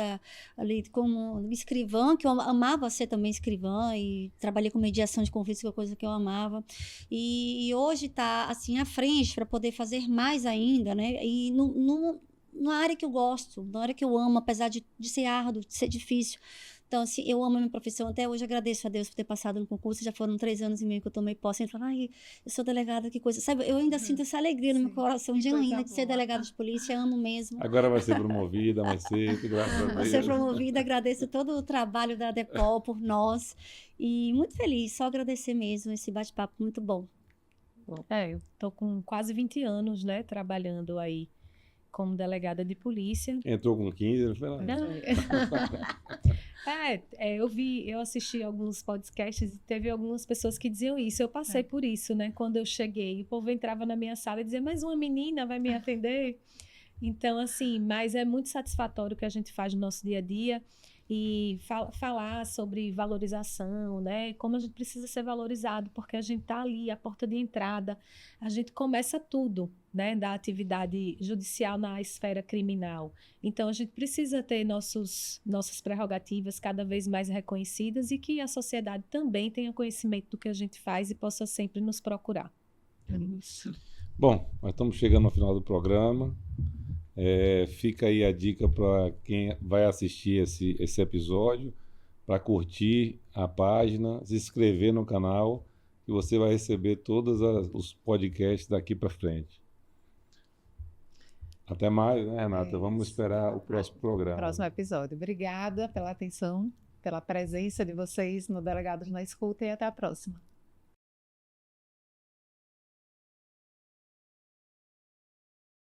ali como escrivã, que eu amava ser também escrivã e trabalhei com mediação de conflitos, que é uma coisa que eu amava. E hoje está assim à frente para poder fazer mais ainda, né? E numa área que eu gosto, na área que eu amo, apesar de ser árduo, de ser difícil. Então, assim, eu amo a minha profissão. Até hoje agradeço a Deus por ter passado no concurso. Já foram 3 anos e meio que eu tomei posse. Ele fala, ai, eu sou delegada, que coisa. Sabe, eu ainda sinto essa alegria no meu coração, genuína, de ser delegada de polícia. Amo mesmo. Agora vai ser promovida, vai ser, graças a Vou Deus. ser promovida. Agradeço todo o trabalho da DEPOL por nós. E muito feliz, só agradecer mesmo esse bate-papo muito bom. Eu tô com quase 20 anos, né, trabalhando aí como delegada de polícia. Entrou com 15, não foi lá? Não. Eu assisti alguns podcasts e teve algumas pessoas que diziam isso. Eu passei por isso, né? Quando eu cheguei, o povo entrava na minha sala e dizia, mas uma menina vai me atender? Então, assim, mas é muito satisfatório o que a gente faz no nosso dia a dia e falar sobre valorização, né? Como a gente precisa ser valorizado, porque a gente está ali, a porta de entrada, a gente começa tudo, né? Da atividade judicial na esfera criminal. Então, a gente precisa ter nossas prerrogativas cada vez mais reconhecidas e que a sociedade também tenha conhecimento do que a gente faz e possa sempre nos procurar. Isso. Bom, nós estamos chegando ao final do programa. Fica aí a dica para quem vai assistir esse episódio, para curtir a página, se inscrever no canal, que você vai receber todos os podcasts daqui para frente. Até mais, né, Renata? Vamos esperar o próximo programa. Próximo episódio. Obrigada pela atenção, pela presença de vocês no Delegados na Escuta e até a próxima.